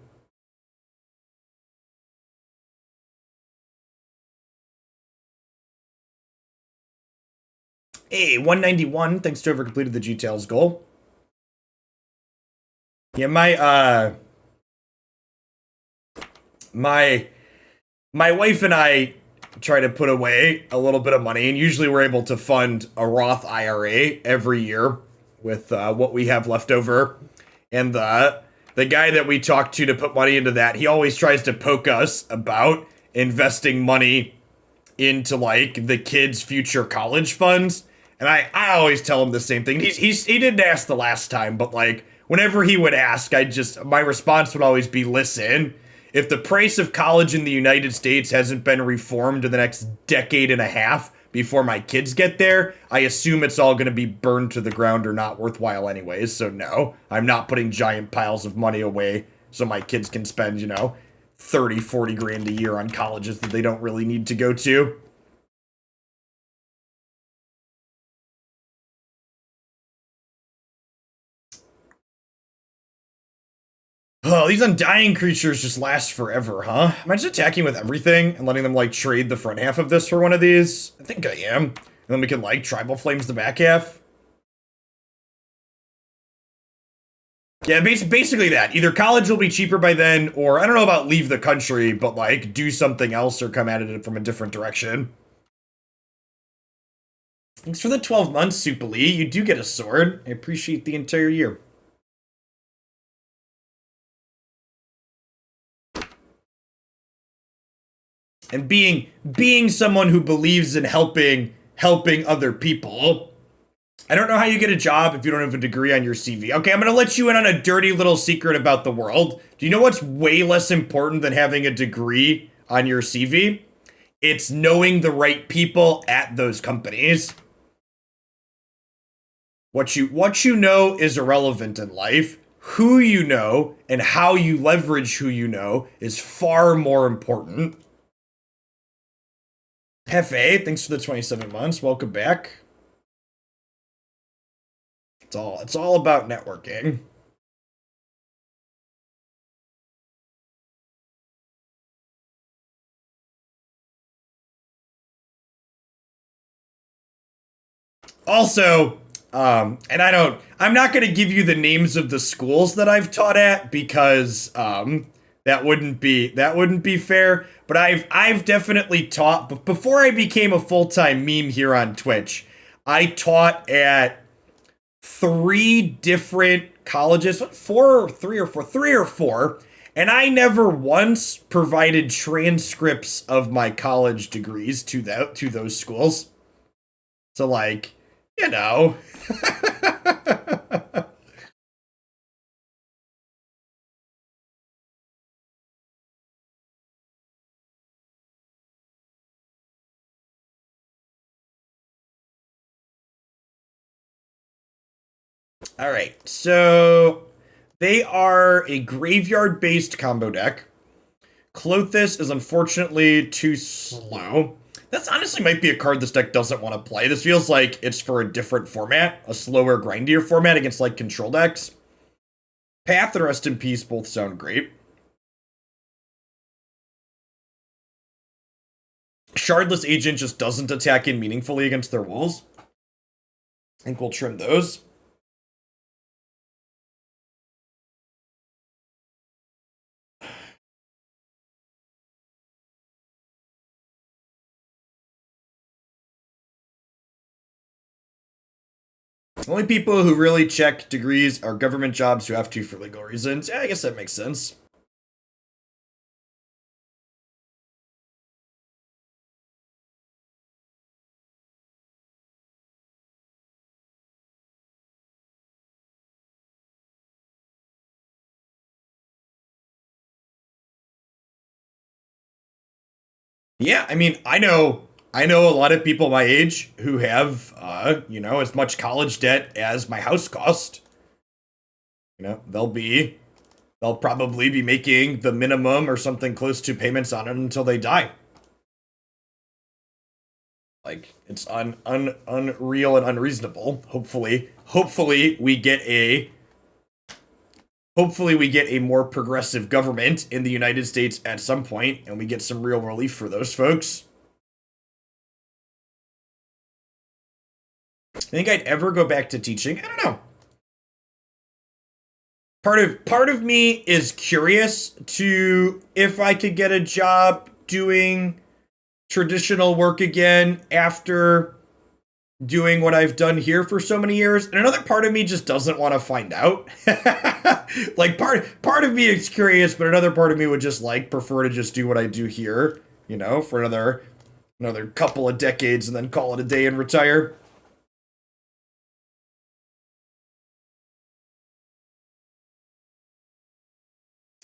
Hey, 191, thanks to whoever completed the G-Tails goal. Yeah, my wife and I try to put away a little bit of money, and usually we're able to fund a Roth IRA every year with what we have left over. And the guy that we talk to put money into that, he always tries to poke us about investing money into like the kids' future college funds. And I always tell him the same thing. He didn't ask the last time, but like whenever he would ask, my response would always be, listen, if the price of college in the United States hasn't been reformed in the next decade and a half before my kids get there, I assume it's all going to be burned to the ground or not worthwhile anyways. So no, I'm not putting giant piles of money away so my kids can spend, 30, 40 grand a year on colleges that they don't really need to go to. Oh, these undying creatures just last forever, huh? Am I just attacking with everything and letting them, like, trade the front half of this for one of these? I think I am. And then we can, like, Tribal Flames the back half. Yeah, basically that. Either college will be cheaper by then, or I don't know about leave the country, but, like, do something else or come at it from a different direction. Thanks for the 12 months, Super Lee. You do get a sword. I appreciate the entire year. And being someone who believes in helping other people. I don't know how you get a job if you don't have a degree on your CV. Okay, I'm gonna let you in on a dirty little secret about the world. Do you know what's way less important than having a degree on your CV? It's knowing the right people at those companies. What you know is irrelevant in life. Who you know and how you leverage who you know is far more important. Hefe, thanks for the 27 months. Welcome back. It's all about networking. Also, and I'm not going to give you the names of the schools that I've taught at because that wouldn't be fair. But I've definitely taught before I became a full-time meme here on Twitch. I taught at 3 different colleges, three or four, and I never once provided transcripts of my college degrees to those schools. So like, you know. All right, so They are a graveyard-based combo deck. Klothys is unfortunately too slow. That's honestly might be a card this deck doesn't want to play. This feels like it's for a different format, a slower, grindier format against like control decks. Path and Rest in Peace both sound great. Shardless Agent just doesn't attack in meaningfully against their walls. I think we'll trim those. The only people who really check degrees are government jobs who have to for legal reasons. Yeah, I guess that makes sense. Yeah, I mean, I know a lot of people my age who have as much college debt as my house cost. They'll probably be making the minimum or something close to payments on it until they die. Like it's unreal and unreasonable. Hopefully we get a more progressive government in the United States at some point and we get some real relief for those folks. I think I'd ever go back to teaching. I don't know. Part of me is curious to if I could get a job doing traditional work again after doing what I've done here for so many years. And another part of me just doesn't want to find out. Like part of me is curious, but another part of me would just like prefer to just do what I do here, for another couple of decades and then call it a day and retire.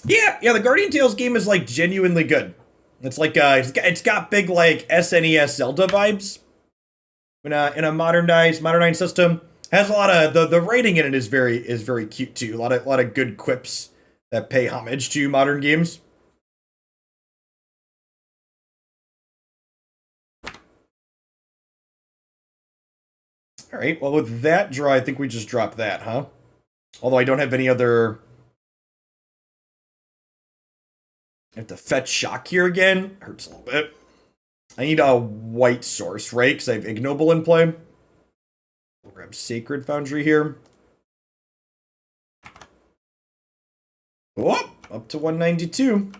Yeah, the Guardian Tales game is like genuinely good. It's like it's got big like SNES Zelda vibes in a modernized system. It has a lot of the writing in it is very cute too. A lot of good quips that pay homage to modern games. All right. Well, with that draw, I think we just drop that, huh? Although I don't have any other. I have to fetch shock here again. Hurts a little bit. I need a white source, right? Because I have Ignoble in play. We'll grab Sacred Foundry here. Whoop! Up to 192.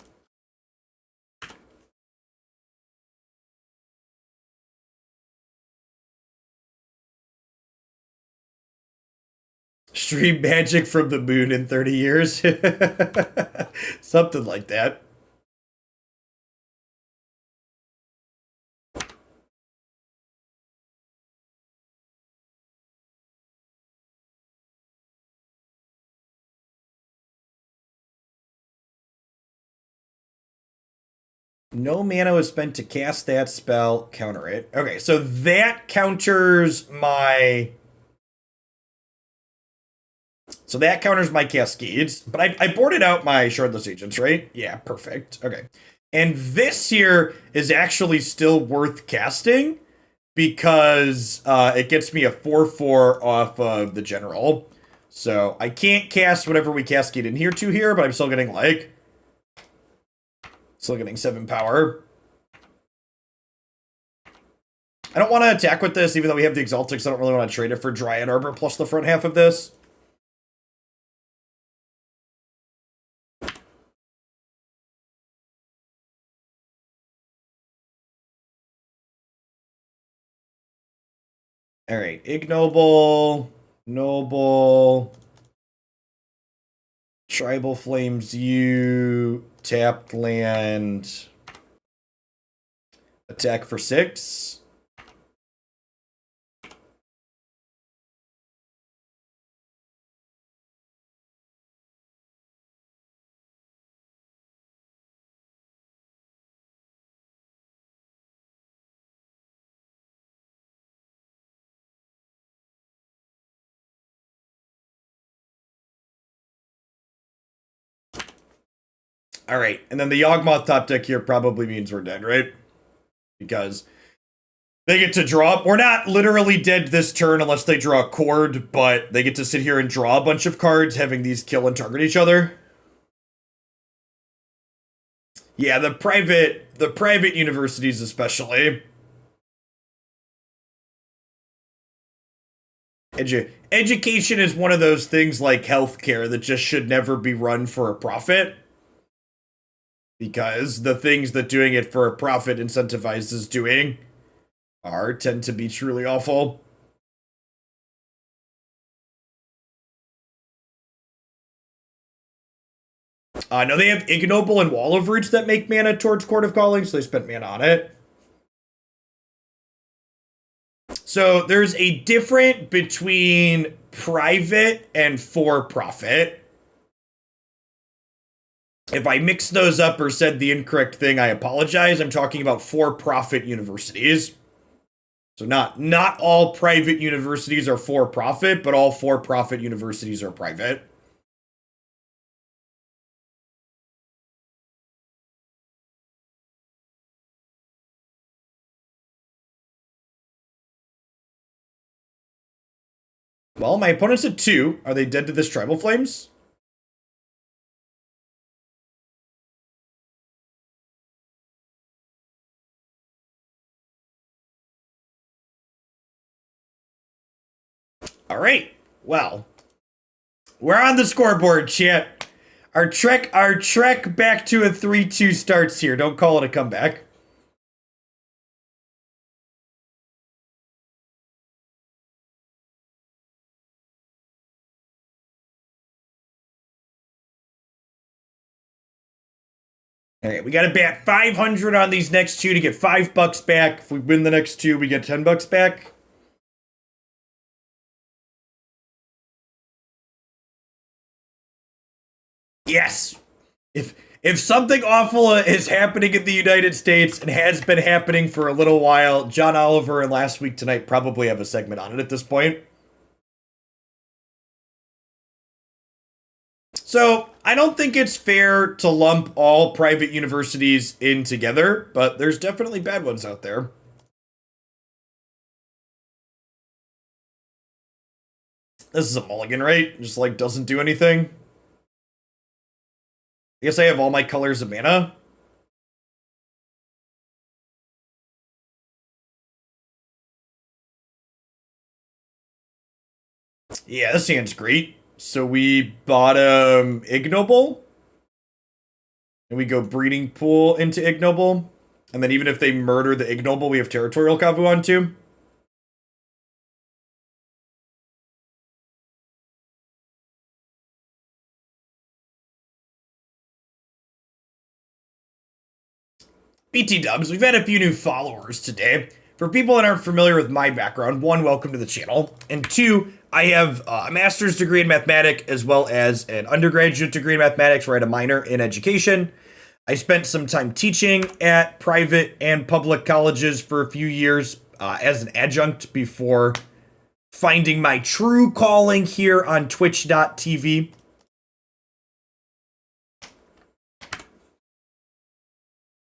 Stream magic from the moon in 30 years. Something like that. No mana was spent to cast that spell, counter it. Okay, so that counters my... So that counters my Cascades, but I boarded out my Shardless Agents, right? Yeah, perfect. Okay. And this here is actually still worth casting because it gets me a 4/4 off of the General. So I can't cast whatever we Cascade in here to here, but I'm still getting like... Still getting 7 power. I don't want to attack with this, even though we have the Exaltix. I don't really want to trade it for Dryad Arbor plus the front half of this. All right, Ignoble, Noble, Tribal Flames you, tapped land, attack for 6. All right, and then the Yawgmoth top deck here probably means we're dead, right? Because they get to draw. We're not literally dead this turn unless they draw a cord, but they get to sit here and draw a bunch of cards, having these kill and target each other. Yeah, the private universities especially. Education is one of those things like healthcare that just should never be run for a profit. Because the things that doing it for a profit incentivizes doing tend to be truly awful. No, they have Ignoble and Wall of Roots that make mana towards Court of Calling, so they spent mana on it. So there's a difference between private and for-profit. If I mixed those up or said the incorrect thing, I apologize. I'm talking about for-profit universities. So not all private universities are for-profit, but all for-profit universities are private. Well, my opponent's at 2. Are they dead to this Tribal Flames? All right. Well, we're on the scoreboard, chat. Our trek back to a 3-2 starts here. Don't call it a comeback. All right, we got to bat 500 on these next 2 to get $5 back. If we win the next 2, we get $10 back. Yes. If something awful is happening in the United States and has been happening for a little while, John Oliver and Last Week Tonight probably have a segment on it at this point. So, I don't think it's fair to lump all private universities in together, but there's definitely bad ones out there. This is a mulligan, right? Just, like, doesn't do anything. I guess I have all my colors of mana. Yeah, this hand's great. So we bottom Ignoble. And we go Breeding Pool into Ignoble. And then even if they murder the Ignoble, we have Territorial Kavu on too. BT Dubs, we've had a few new followers today. For people that aren't familiar with my background, 1, welcome to the channel. And 2, I have a master's degree in mathematics as well as an undergraduate degree in mathematics where I had a minor in education. I spent some time teaching at private and public colleges for a few years as an adjunct before finding my true calling here on twitch.tv.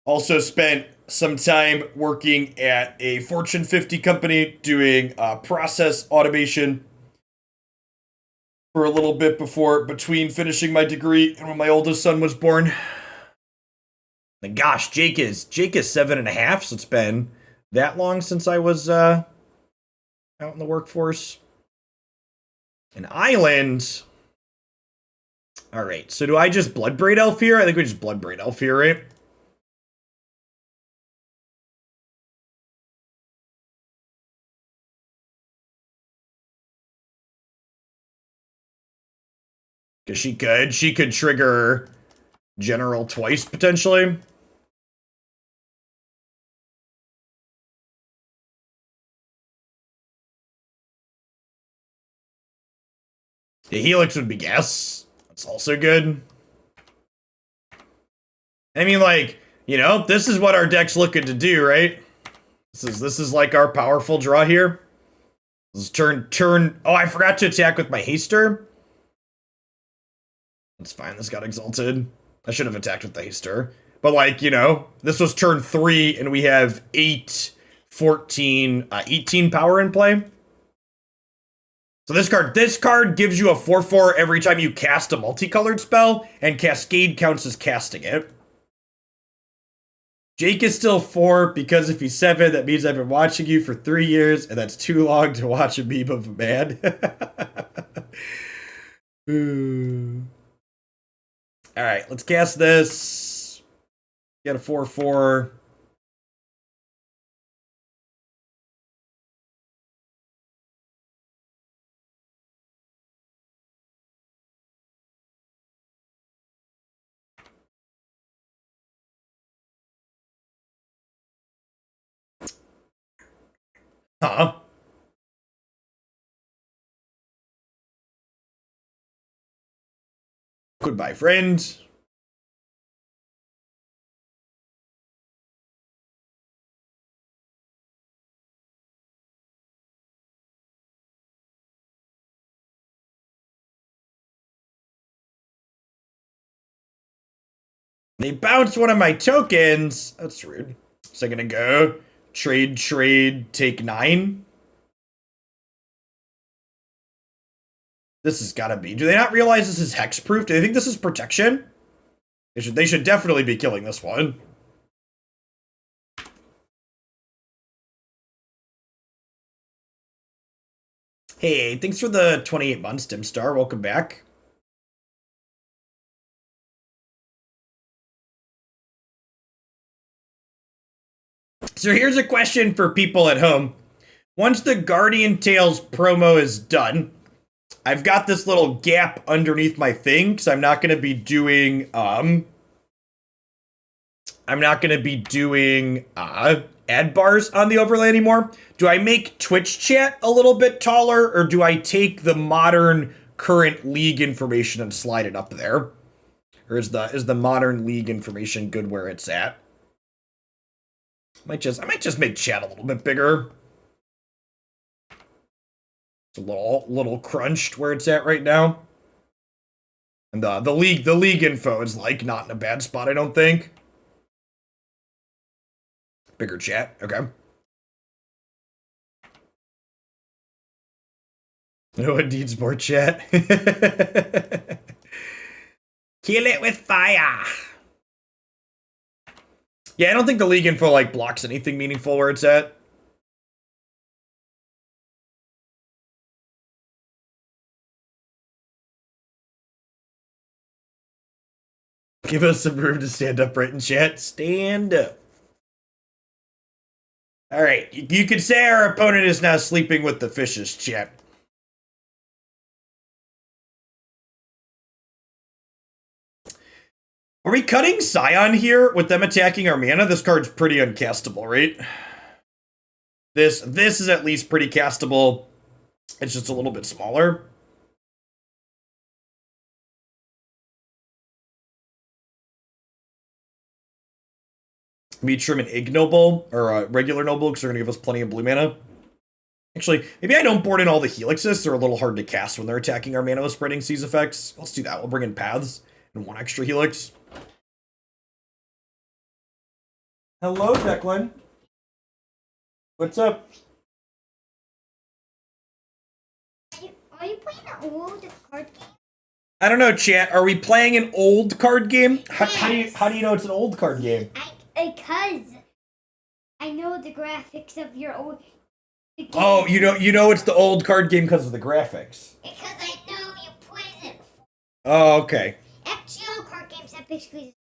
Also spent some time working at a Fortune 50 company doing process automation for a little bit between finishing my degree and when my oldest son was born. And gosh, Jake is 7.5, so it's been that long since I was out in the workforce. An island. All right, so do I just Bloodbraid Elf here? I think we just Bloodbraid Elf here, right? Because she could trigger General twice, potentially. The Helix would be guess. That's also good. I mean, like, you know, this is what our deck's looking to do, right? This is like our powerful draw here. This is turn. Oh, I forgot to attack with my Haster. That's fine. This got exalted. I should have attacked with the Haster. But, like, you know, this was turn 3, and we have 8, 14, 18 power in play. So this card gives you a 4/4 every time you cast a multicolored spell, and Cascade counts as casting it. Jake is still 4, because if he's 7, that means I've been watching you for 3 years, and that's too long to watch a meme of a man. Alright, let's cast this. Get a 4/4. Huh? Goodbye, friend. They bounced one of my tokens. That's rude. So I'm gonna go trade, take 9. This has gotta be. Do they not realize this is hexproof? Do they think this is protection? They should definitely be killing this one. Hey, thanks for the 28 months, Dimstar. Welcome back. So here's a question for people at home. Once the Guardian Tales promo is done, I've got this little gap underneath my thing, because I'm not going to be doing, ad bars on the overlay anymore. Do I make Twitch chat a little bit taller, or do I take the modern current league information and slide it up there? Or is the modern league information good where it's at? I might just make chat a little bit bigger. It's a little crunched where it's at right now. And the league info is like not in a bad spot, I don't think. Bigger chat, okay. No one needs more chat. Kill it with fire. Yeah, I don't think the league info like blocks anything meaningful where it's at. Give us some room to stand upright in chat. Stand up. Alright, you could say our opponent is now sleeping with the fishes, chat. Are we cutting Scion here with them attacking our mana? This card's pretty uncastable, right? This is at least pretty castable. It's just a little bit smaller. Maybe trim an Ignoble, or a regular Noble, because they're going to give us plenty of blue mana. Actually, maybe I don't board in all the Helixes. They're a little hard to cast when they're attacking our mana with spreading seas effects. Let's do that. We'll bring in Paths and 1 extra Helix. Hello, Declan. What's up? Are you playing an old card game? I don't know, chat. Are we playing an old card game? Yes. How do you know it's an old card game? Because I know the graphics of your old. Oh, you know it's the old card game because of the graphics. Because I know you played it. Oh, okay. Actually, all card games have basically.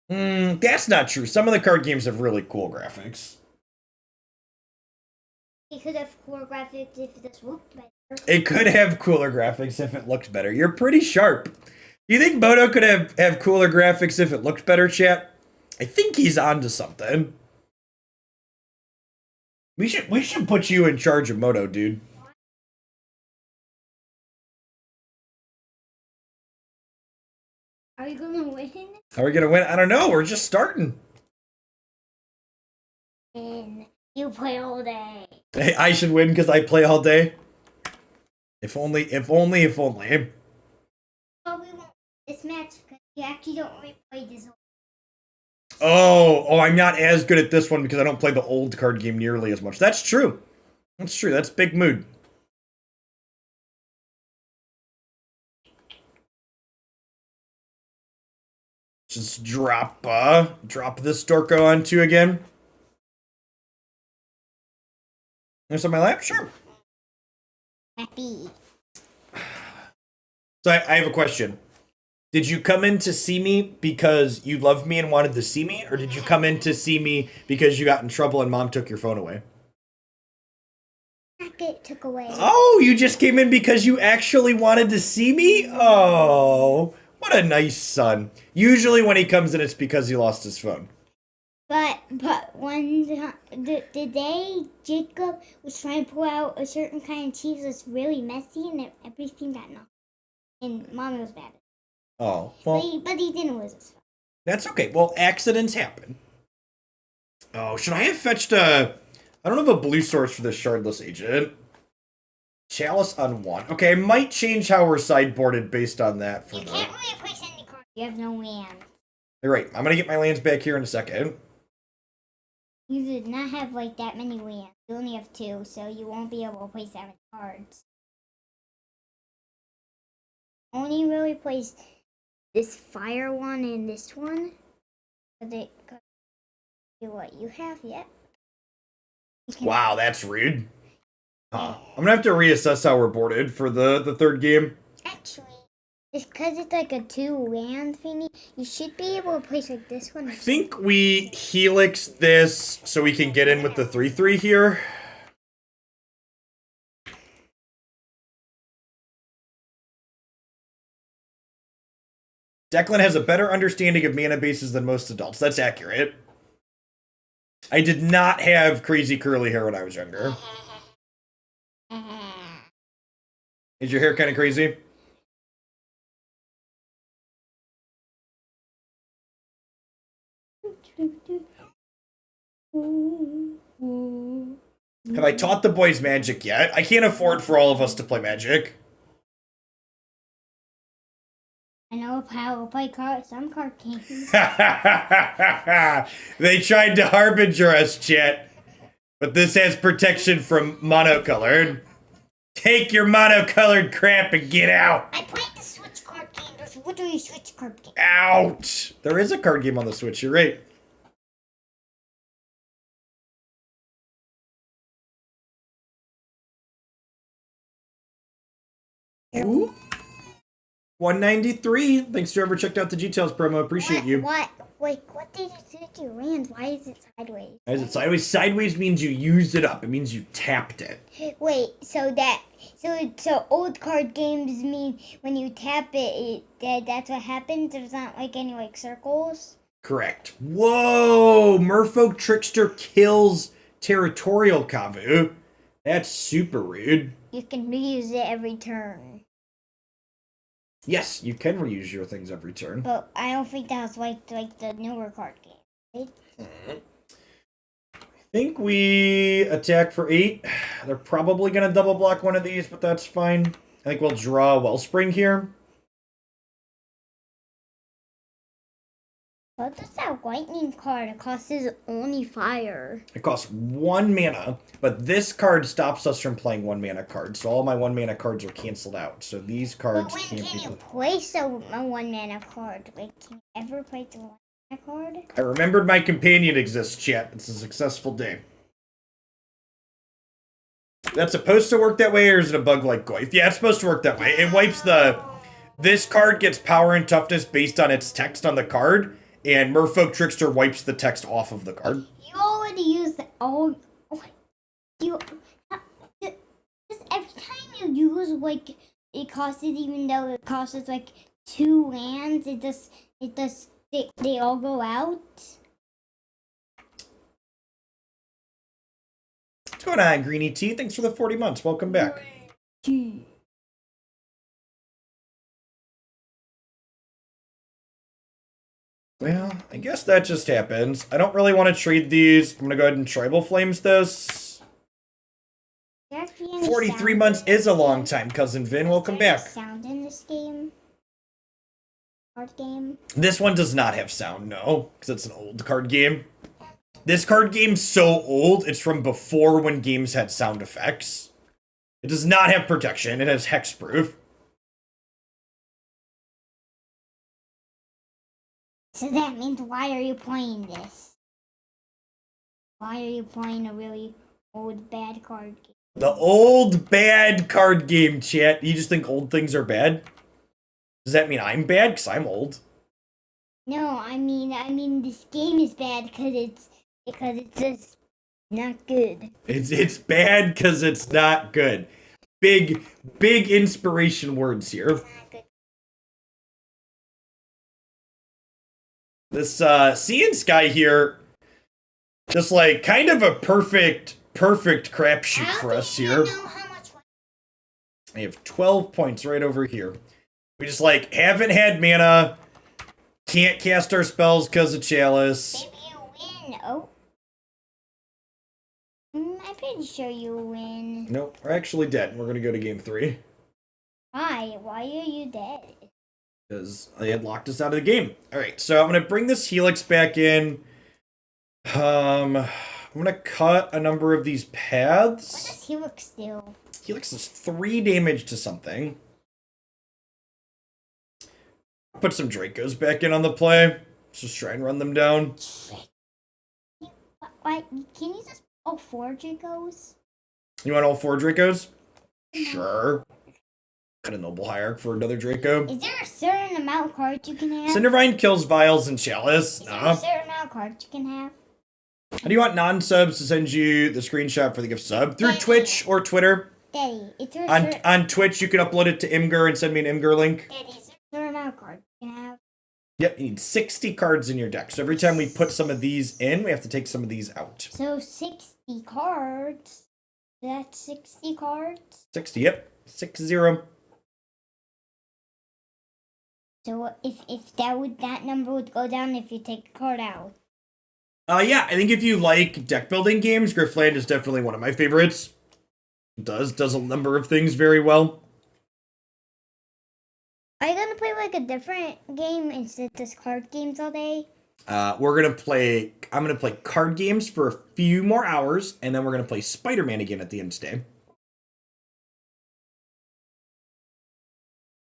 That's not true. Some of the card games have really cool graphics. It could have cooler graphics if this looked better. It could have cooler graphics if it looked better. You're pretty sharp. Do you think Moto could have cooler graphics if it looked better, chat? I think he's onto something. We should put you in charge of Moto, dude. Are you gonna win? Are we gonna win? I don't know. We're just starting. And you play all day. Hey, I should win because I play all day. If only. Well, we won't this match because You actually don't replay this. Oh, I'm not as good at this one because I don't play the old card game nearly as much. That's true. That's true. That's big mood. Just drop this Dorko onto again. There's on my lap? Sure. Happy. So I have a question. Did you come in to see me because you loved me and wanted to see me? Or did you come in to see me because you got in trouble and mom took your phone away? It took away. Oh, you just came in because you actually wanted to see me? Oh, what a nice son. Usually when he comes in, it's because he lost his phone. But when the day Jacob was trying to pull out a certain kind of cheese was really messy and everything got knocked. And Mommy was mad. Oh, well. But he didn't lose his phone. That's okay. Well, accidents happen. Oh, should I have fetched a... I don't have a blue source for this Shardless Agent. Chalice on 1. Okay, I might change how we're sideboarded based on that. You can't really place any cards. You have no land. You're right. I'm going to get my lands back here in a second. You did not have like that many lands. You only have 2, so you won't be able to place that many cards. Only really place this fire one and this one. But what you have yet. Wow, that's rude. I'm going to have to reassess how we're boarded for the third game. Actually, it's because it's like a 2-land thingy. You should be able to place like this one. I think we helix this so we can get in with the 3/3 here. Declan has a better understanding of mana bases than most adults. That's accurate. I did not have crazy curly hair when I was younger. Is your hair kind of crazy? Have I taught the boys Magic yet? I can't afford for all of us to play Magic. I know how to play some card games. They tried to harbinger us, chat. But this has protection from monocolored. Take your monocolored crap and get out. I played the Switch card game. There's literally a Switch card game. Ouch. There is a card game on the Switch, you're right. Ooh. 193. Thanks to whoever checked out the details promo. Appreciate you. What did you do to your lands? Why is it sideways? Why is it sideways? Sideways means you used it up. It means you tapped it. Wait, so old card games mean when you tap it, that's what happens? There's not like any like circles? Correct. Whoa! Merfolk Trickster kills Territorial Kavu. That's super rude. You can reuse it every turn. Yes, you can reuse your things every turn. But I don't think that was like the newer card game. Right? I think we attack for 8. They're probably going to double block one of these, but that's fine. I think we'll draw Wellspring here. What does that lightning card? It costs only fire. It costs 1 mana, but this card stops us from playing 1 mana cards. So all my 1 mana cards are canceled out. So these cards but when can't can be you place a 1 mana card? Like, can you ever place a 1 mana card? I remembered my companion exists, chat. It's a successful day. That's supposed to work that way, or is it a bug like Goyf? Yeah, it's supposed to work that way. It wipes the... This card gets power and toughness based on its text on the card, and Merfolk Trickster wipes the text off of the card. You already used just every time you use like it costs it, even though it costs like 2 lands, they all go out. What's going on, Greeny T? Thanks for the 40 months. Welcome back. Well, I guess that just happens. I don't really want to trade these. I'm going to go ahead and Tribal Flames this. 43 months is a long time, Cousin Vin. Welcome back. Sound in this game? card game? This one does not have sound, no, because it's an old card game. This card game's so old, it's from before when games had sound effects. It does not have protection, it has hexproof. So that means why are you playing this? Why are you playing a really old bad card game? The old bad card game, chat. You just think old things are bad? Does that mean I'm bad? Because I'm old. No, I mean this game is bad because it's just not good. It's bad because it's not good. Big inspiration words here. It's not good. This Sea and Sky here, just like kind of a perfect crapshoot for us here. I have 12 points right over here. We just like haven't had mana, can't cast our spells because of Chalice. Maybe you win. Oh. I'm pretty sure you win. Nope, we're actually dead. We're gonna go to game 3. Why? Why are you dead? Because they had locked us out of the game. Alright, so I'm gonna bring this Helix back in. I'm gonna cut a number of these paths. What does Helix do? Helix is 3 damage to something. Put some Dracos back in on the play. Let's just try and run them down. What? Can you just 4 Dracos? You want all 4 Dracos? Sure. Got a Noble Hierarch for another Draco. Is there a certain amount of cards you can have? Cindervine kills Vials and Chalice. Is there a certain amount of cards you can have? How do you want non-subs to send you the screenshot for the gift sub? Through Twitch or Twitter? Daddy, it's On Twitch, you can upload it to Imgur and send me an Imgur link. Daddy, is there a certain amount of cards you can have? Yep, you need 60 cards in your deck. So every time we put some of these in, we have to take some of these out. So 60 cards. That's 60 cards? 60, yep. 60. So if that number would go down if you take a card out. Yeah, I think if you like deck building games, Griftland is definitely one of my favorites. It does a number of things very well. Are you gonna play like a different game instead of just card games all day? I'm gonna play card games for a few more hours, and then we're gonna play Spider-Man again at the end today.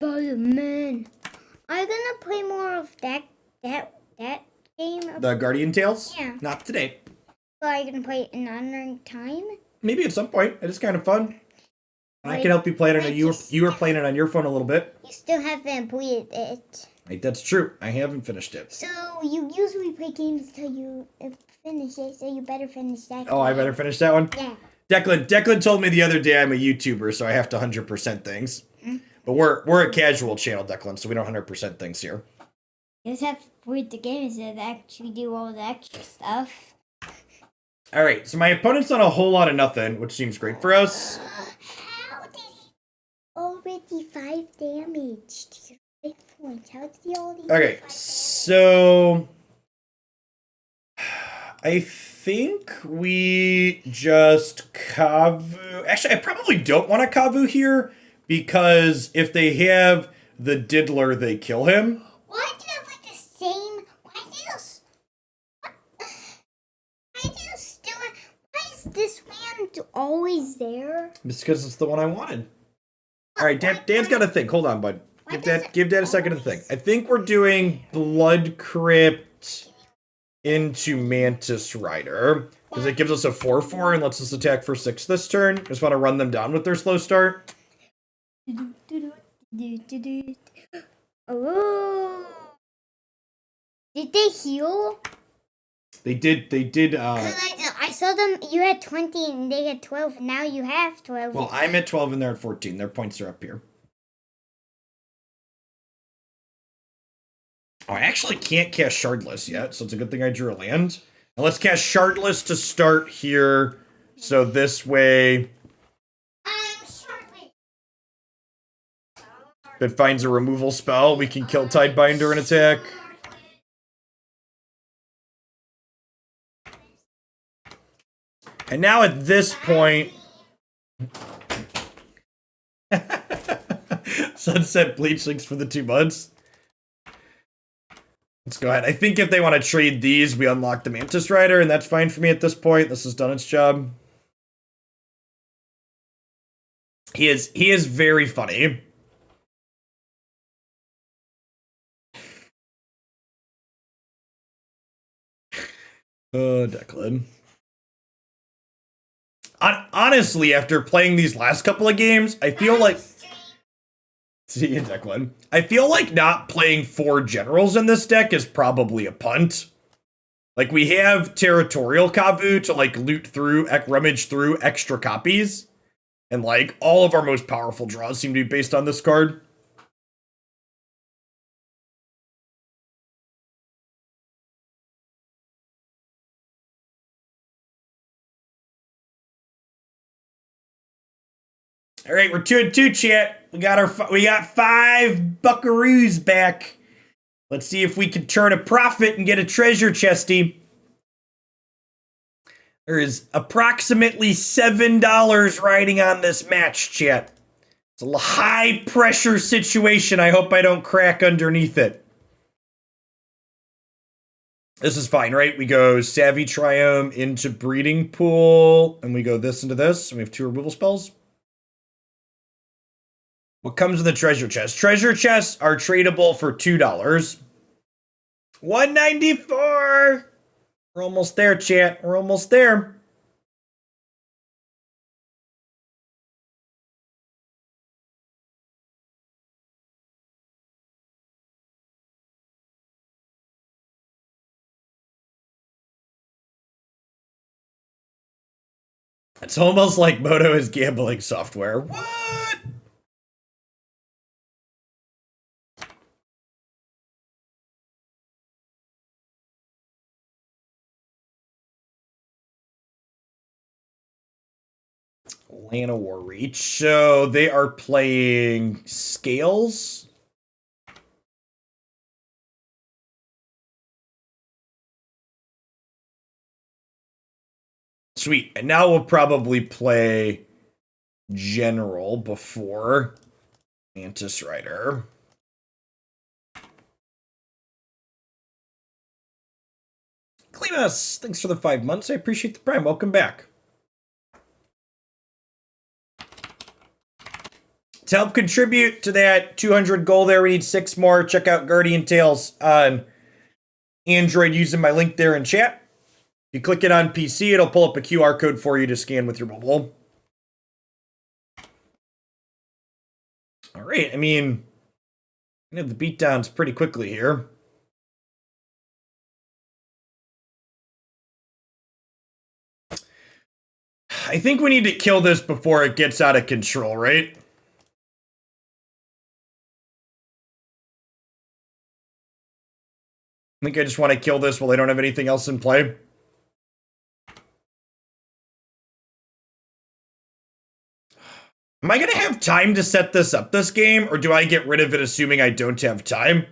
Spider-Man. Are you gonna play more of that game? The Guardian Tales? Yeah. Not today. So are you gonna play it in another time? Maybe at some point. It is kind of fun. I can help you play it. I know you were playing it on your phone a little bit. You still haven't played it. Right, that's true. I haven't finished it. So you usually play games till you finish it, so you better finish that. Oh, I better finish that one? Yeah. Declan told me the other day I'm a YouTuber, so I have to 100% things. But we're a casual channel, Declan, so we don't 100% things here. You just have to play the games that actually do all the extra stuff. Alright, so my opponent's done a whole lot of nothing, which seems great for us. How did he already 5 damage to your 5 points? How did he already Okay, so I think we just Kavu. Actually, I probably don't want a Kavu here, because if they have the Diddler, they kill him. Why do you have like the same? Why is this man always there? It's because it's the one I wanted. Alright, Dan's got to think. Hold on, bud. Give Dad a second to think. I think we're doing Blood Crypt into Mantis Rider, because it gives us a 4/4 and lets us attack for 6 this turn. Just want to run them down with their slow start. Oh. Did they heal? They did. I saw them. You had 20 and they had 12. Now you have 12. Well, I'm at 12 and they're at 14. Their points are up here. Oh, I actually can't cast Shardless yet, so it's a good thing I drew a land. Now let's cast Shardless to start here, so this way if it finds a removal spell, we can kill Tidebinder and attack. And now at this point... Sunset Bleachlings for the 2 months. Let's go ahead. I think if they want to trade these, we unlock the Mantis Rider, and that's fine for me at this point. This has done its job. He is very funny. Declan. Honestly, after playing these last couple of games, I feel like... See you, Declan. I feel like not playing 4 generals in this deck is probably a punt. Like, we have Territorial Kavu to, like, loot through, rummage through extra copies. And, like, all of our most powerful draws seem to be based on this card. All right, we're 2-2, chat. We got 5 buckaroos back. Let's see if we can turn a profit and get a treasure chesty. There is approximately $7 riding on this match, chat. It's a high pressure situation. I hope I don't crack underneath it. This is fine, right? We go Savai Triome into Breeding Pool, and we go this into this, and we have 2 removal spells. What comes in the treasure chest? Treasure chests are tradable for $2. $194! We're almost there, chat. We're almost there. It's almost like Moto is gambling software. What? Llanowar Reach. So they are playing Scales. Sweet. And now we'll probably play General before Mantis Rider. Klimas, thanks for the 5 months. I appreciate the prime. Welcome back. To help contribute to that 200 goal there, we need 6 more. Check out Guardian Tales on Android using my link there in chat. If you click it on PC, it'll pull up a QR code for you to scan with your mobile. All right, I mean, we have the beatdowns pretty quickly here. I think we need to kill this before it gets out of control, right? I think I just want to kill this while I don't have anything else in play. Am I going to have time to set this up this game, or do I get rid of it assuming I don't have time?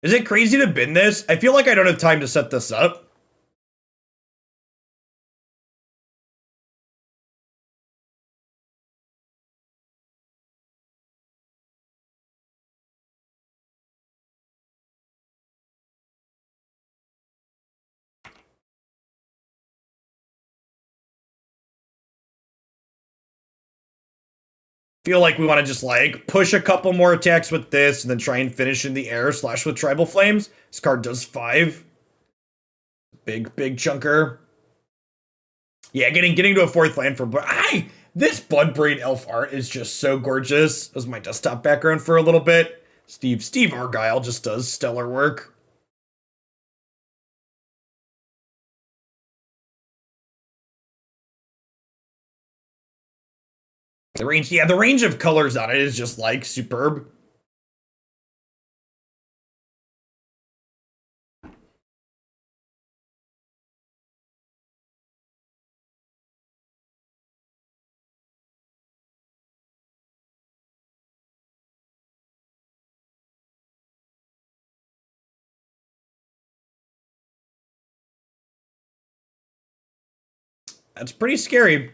Is it crazy to bin this? I feel like I don't have time to set this up. Feel like we want to just like push a couple more attacks with this and then try and finish in the air / with Tribal Flames. This card does 5. Big chunker. Yeah, getting to a 4th land for this Bloodbraid Elf art is just so gorgeous. That was my desktop background for a little bit. Steve Argyle just does stellar work. The range of colors on it is just like superb. That's pretty scary.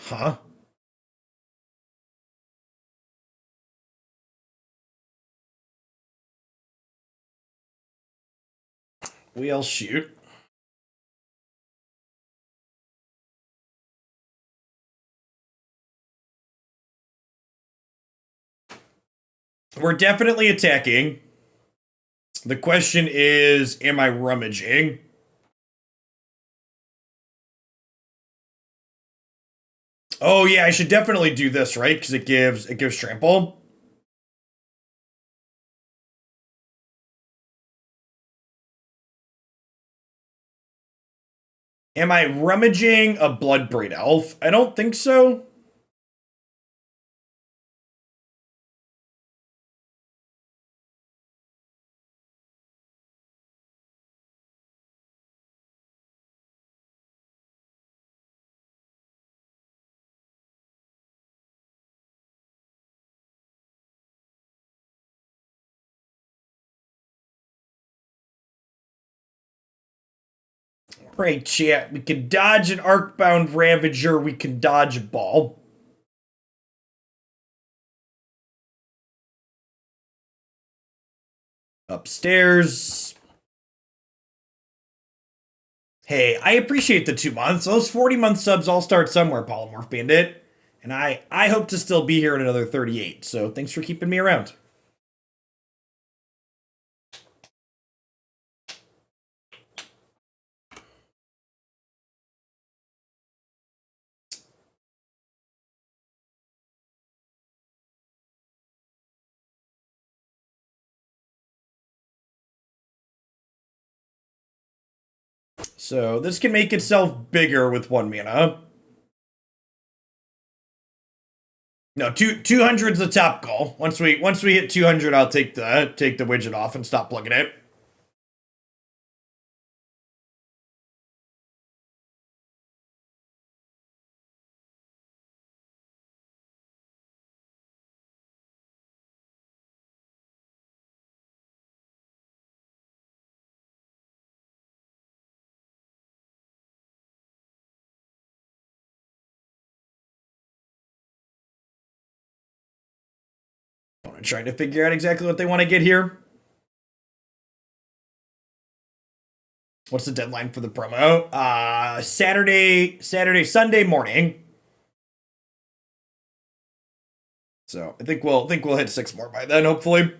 Huh? We'll shoot. We're definitely attacking. The question is, am I rummaging? Oh yeah, I should definitely do this, right? Because it gives trample. Am I rummaging a Bloodbraid Elf? I don't think so. Right, chat. We can dodge an Arcbound Ravager. We can dodge a ball. Upstairs. Hey, I appreciate the 2 months. Those 40-month subs all start somewhere, Polymorph Bandit. And I hope to still be here in another 38, so thanks for keeping me around. So this can make itself bigger with 1 mana. No, 200's the top goal. Once we hit 200, I'll take the widget off and stop plugging it. I'm trying to figure out exactly what they want to get here. What's the deadline for the promo? Sunday morning. So I think we'll hit 6 more by then, hopefully.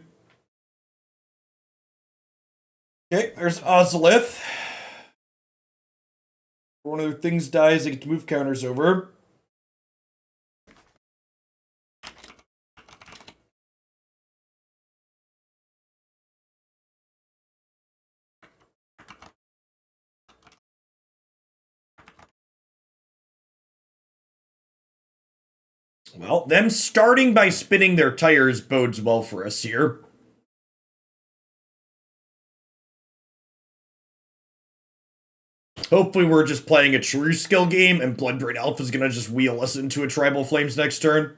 Okay, there's Ozolith. One of their things dies, they get to move counters over. Well, them starting by spinning their tires bodes well for us here. Hopefully we're just playing a true skill game and Bloodbraid Elf is going to just wheel us into a Tribal Flames next turn.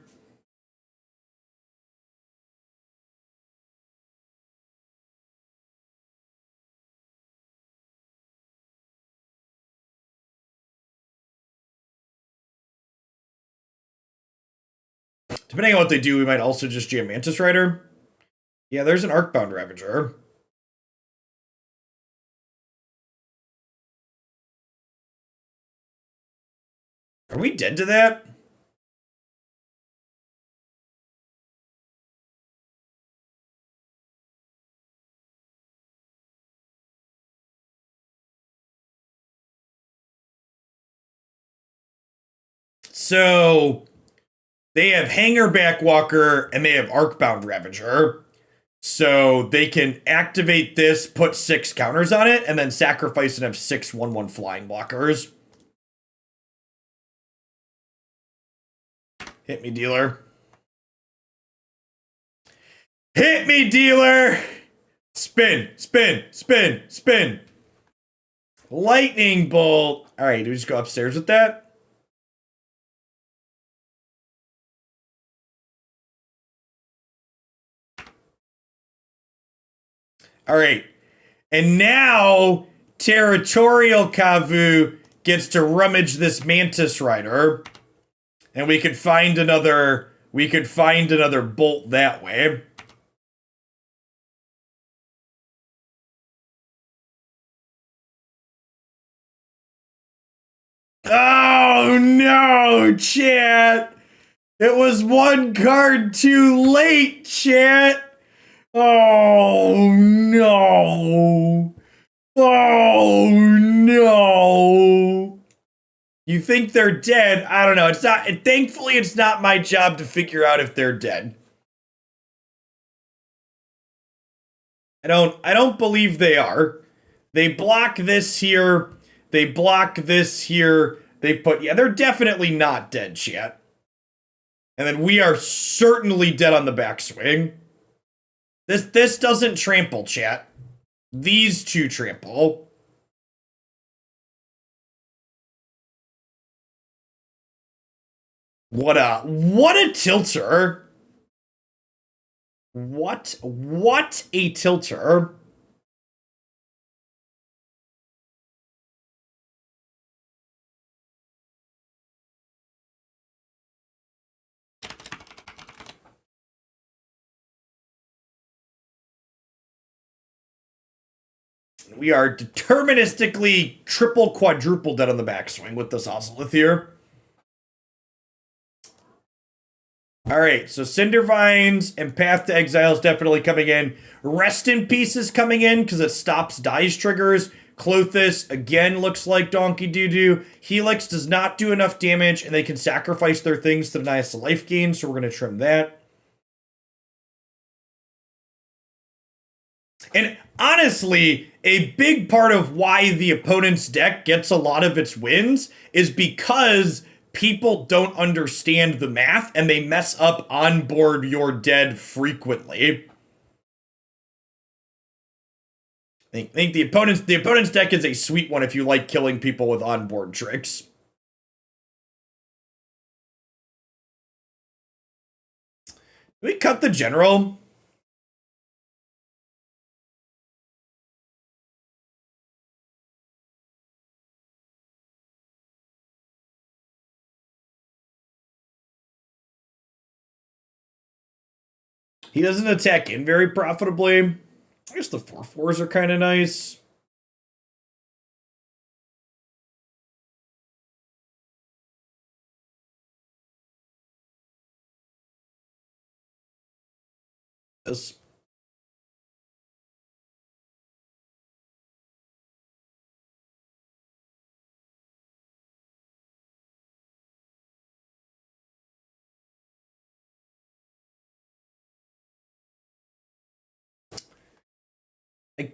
Depending on what they do, we might also just jam Mantis Rider. Yeah, there's an Arcbound Ravager. Are we dead to that? So they have Hanger Backwalker and they have Arcbound Ravager. So they can activate this, put 6 counters on it, and then sacrifice and have 6 1/1 flying blockers. Hit me, dealer. Hit me, dealer! Spin, spin, spin, spin. Lightning bolt. All right, do we just go upstairs with that? All right. And now Territorial Kavu gets to rummage this Mantis Rider. And we could find another bolt that way. Oh no, chat! It was one card too late, chat! Oh no! Oh no! You think they're dead? I don't know. It's not. Thankfully, it's not my job to figure out if they're dead. I don't believe they are. They block this here. They block this here. They put, yeah, they're definitely not dead, chat. And then we are certainly dead on the backswing. This doesn't trample, chat. These two trample. What a tilter. What a tilter. We are deterministically triple quadruple dead on the backswing with this Ozolith here. Alright, so Cindervines and Path to Exile is definitely coming in. Rest in Peace is coming in because it stops dice triggers. Klothys, again, looks like Donkey Doo-Doo. Helix does not do enough damage, and they can sacrifice their things to deny us the life gain, so we're going to trim that. And honestly, a big part of why the opponent's deck gets a lot of its wins is because people don't understand the math and they mess up onboard you're dead frequently. I think the opponent's deck is a sweet one if you like killing people with onboard tricks. Do we cut the general? He doesn't attack in very profitably. I guess the 4/4s are kind of nice. This. I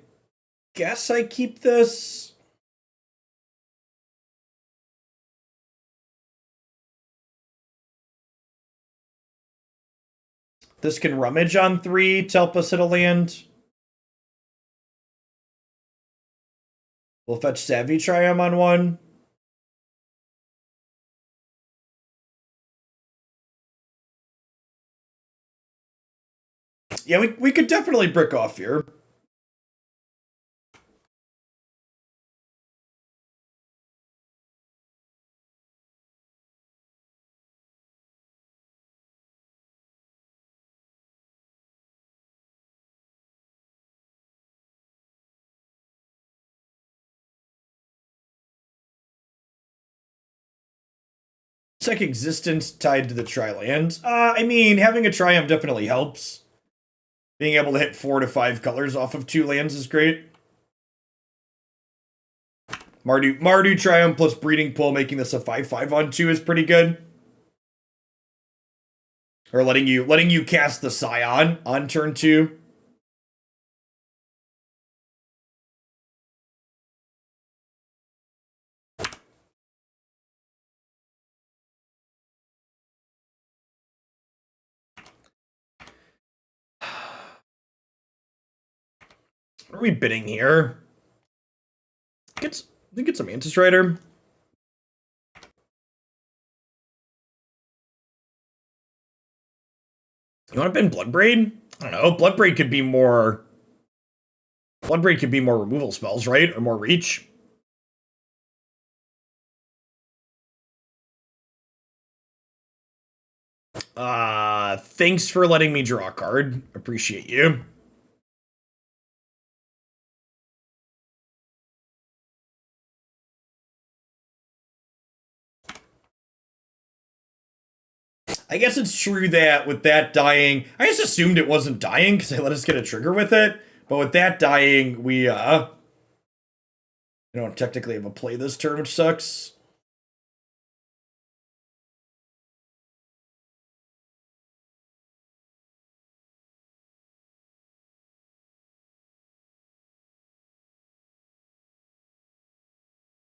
guess I keep this. This can rummage on 3 to help us hit a land. We'll fetch Savai Triome on 1. Yeah, we could definitely brick off here. It's like existence tied to the tri-land. I mean, having a Triumph definitely helps. Being able to hit 4 to 5 colors off of 2 lands is great. Mardu Triumph plus Breeding Pool, making this a 5/5 on 2 is pretty good. Or letting you cast the Scion on turn 2. What are we bidding here? I think it's a Mantis Rider. You want to bin Bloodbraid? I don't know. Bloodbraid could be more removal spells, right? Or more reach. thanks for letting me draw a card. Appreciate you. I guess it's true that with that dying, I just assumed it wasn't dying because they let us get a trigger with it. But with that dying, we don't technically have a play this turn, which sucks.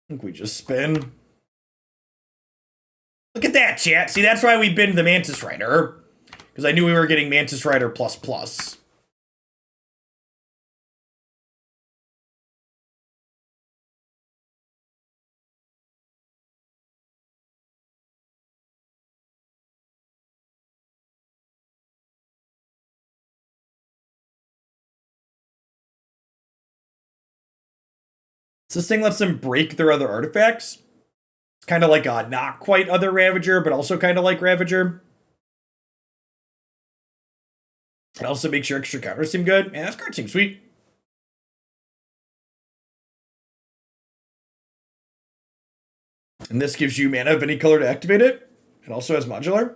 I think we just spin. Look at that, chat. See, that's why we binned the Mantis Rider. Because I knew we were getting Mantis Rider ++. So this thing lets them break their other artifacts. It's kind of like a not quite other Ravager, but also kind of like Ravager. It also makes your extra counters seem good. Man, this card seems sweet. And this gives you mana of any color to activate it. It also has modular.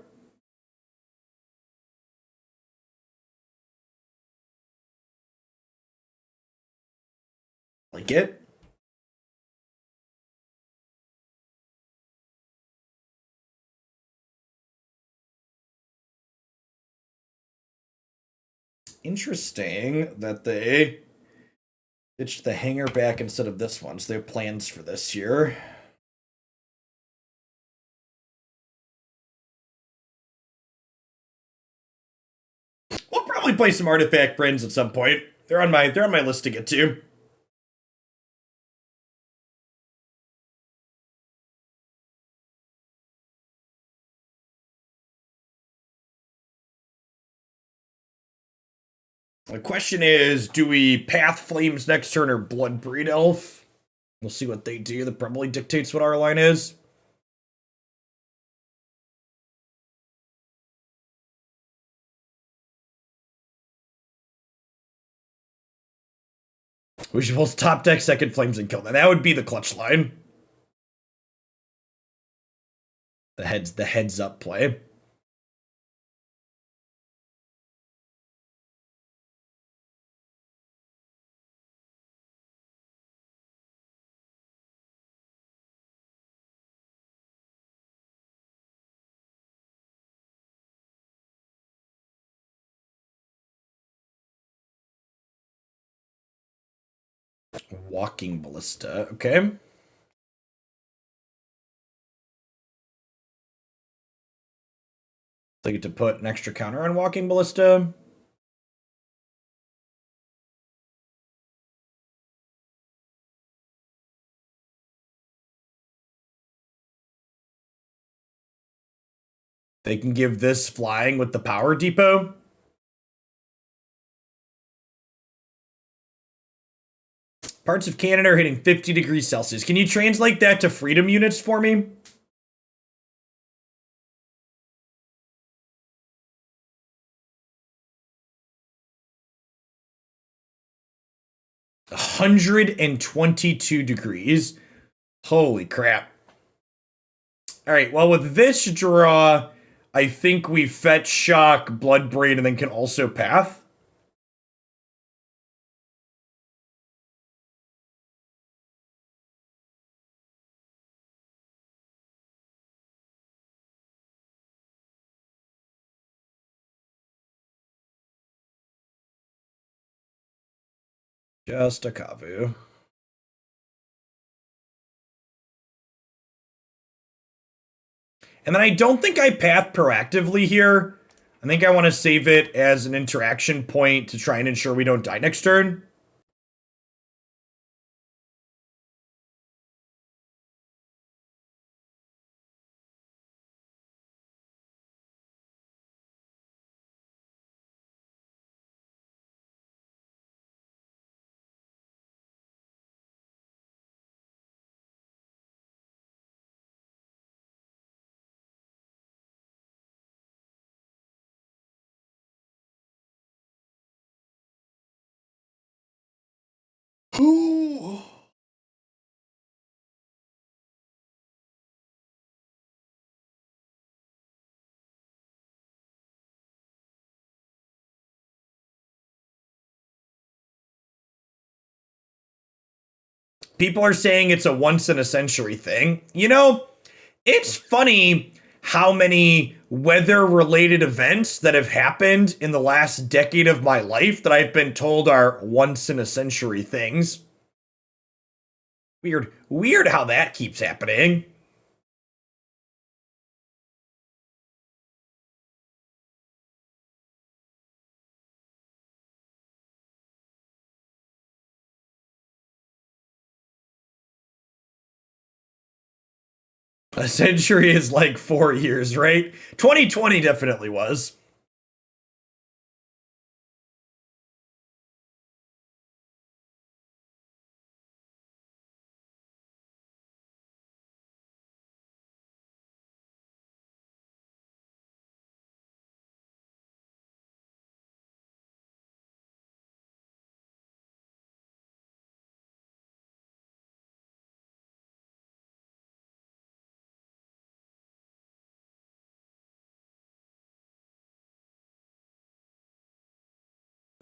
Like it. Interesting that they ditched the hanger back instead of this one. So they have plans for this year. We'll probably play some Artifact Friends at some point. They're on my list to get to. The question is, do we Path Flames next turn or Bloodbraid Elf? We'll see what they do. That probably dictates what our line is. We should both top deck Second Flames and kill them. That would be the clutch line. The heads up play. Walking Ballista, okay. They get to put an extra counter on Walking Ballista. They can give this flying with the Power Depot. Parts of Canada are hitting 50 degrees Celsius. Can you translate that to freedom units for me? $122. Holy crap. Alright, well, with this draw, I think we fetch Shock, Bloodbraid, and then can also Path. Just a Kavu. And then I don't think I Path proactively here. I think I want to save it as an interaction point to try and ensure we don't die next turn. Ooh. People are saying it's a once in a century thing. You know, it's funny how many weather related events that have happened in the last decade of my life that I've been told are once in a century things. Weird how that keeps happening. A century is like 4 years, right? 2020 definitely was.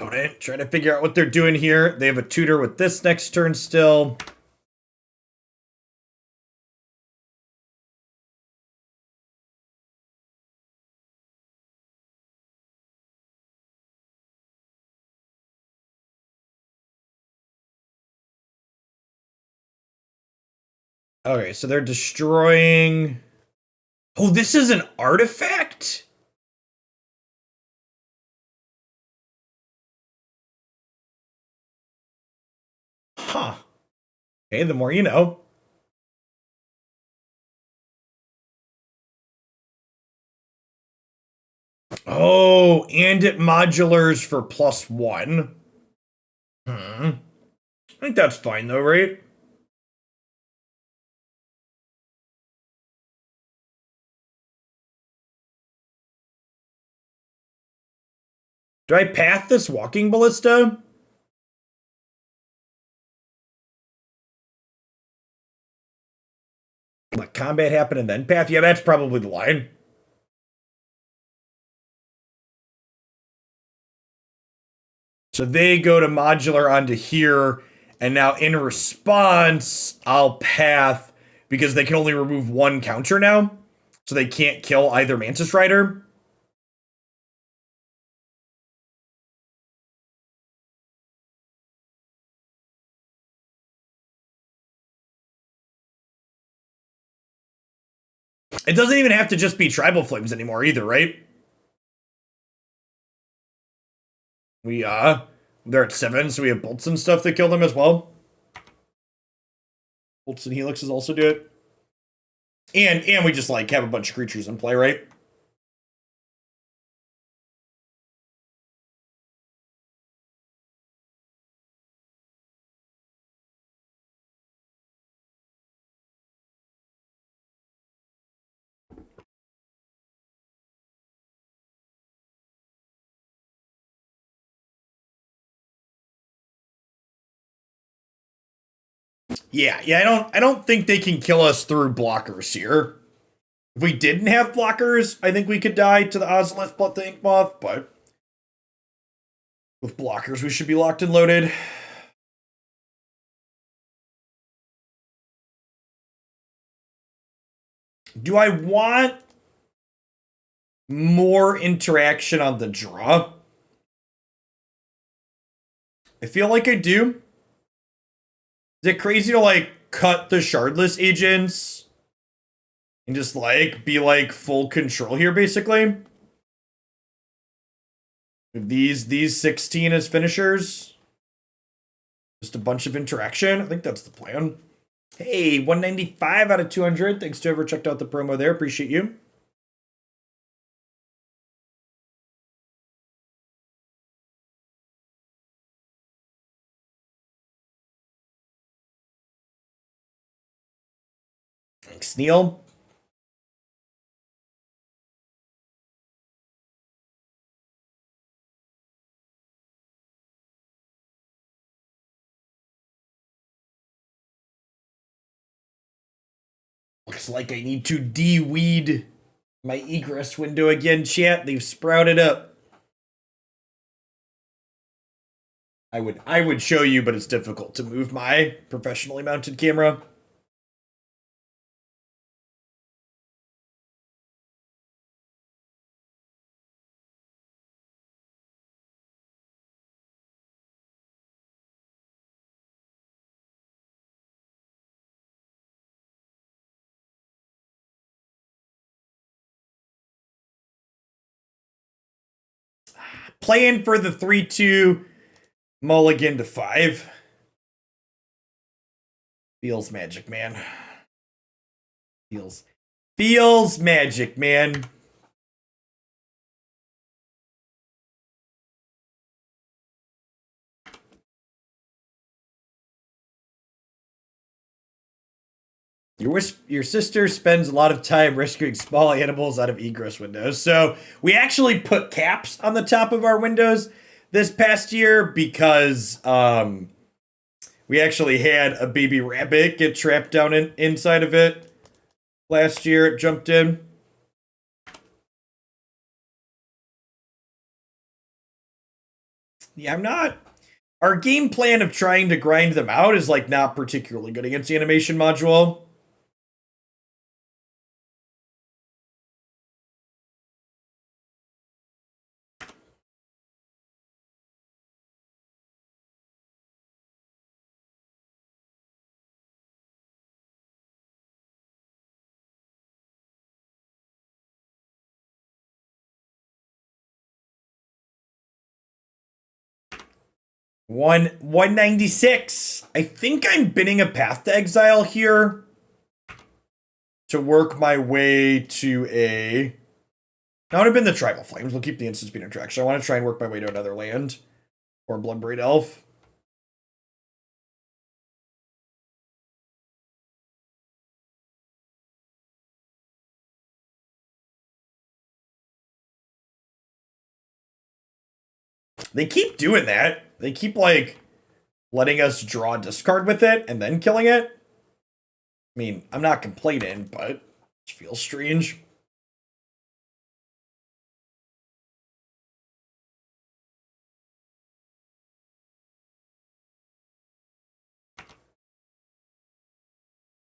Opponent trying to figure out what they're doing here. They have a tutor with this next turn still. Okay, so they're destroying. Oh, this is an artifact? Huh. Okay, the more you know. Oh, and it modulars for +1. I think that's fine though, right? Do I path this walking ballista? Let combat happen and then path? Yeah, that's probably the line. So they go to modular onto here, and now in response, I'll path because they can only remove one counter now. So they can't kill either Mantis Rider. It doesn't even have to just be Tribal Flames anymore either, right? They're at 7, so we have bolts and stuff that kill them as well. Bolts and Helixes also do it. And we just like have a bunch of creatures in play, right? Yeah, I don't think they can kill us through blockers here. If we didn't have blockers, I think we could die to the Ozolith Blood the Ink Moth, but with blockers we should be locked and loaded. Do I want more interaction on the draw? I feel like I do. Is it crazy to like cut the Shardless Agents and just like be like full control here basically? These 16 as finishers. Just a bunch of interaction. I think that's the plan. Hey, 195 out of 200. Thanks to whoever checked out the promo there. Appreciate you. Thanks, Neil. Looks like I need to de-weed my egress window again, chat. They've sprouted up. I would show you, but it's difficult to move my professionally mounted camera. Playing for the 3-2 mulligan to 5. Feels magic, man. Feels magic, man. Your sister spends a lot of time rescuing small animals out of egress windows. So we actually put caps on the top of our windows this past year because we actually had a baby rabbit get trapped down inside of it last year. It jumped in. Yeah, I'm not. Our game plan of trying to grind them out is like not particularly good against the animation module. One 196. I think I'm binning a Path to Exile here to work my way to a... I want to bin the Tribal Flames. We'll keep the instant speed interaction. I want to try and work my way to another land. Or Bloodbraid Elf. They keep doing that. They keep, like, letting us draw a discard with it and then killing it. I mean, I'm not complaining, but it feels strange.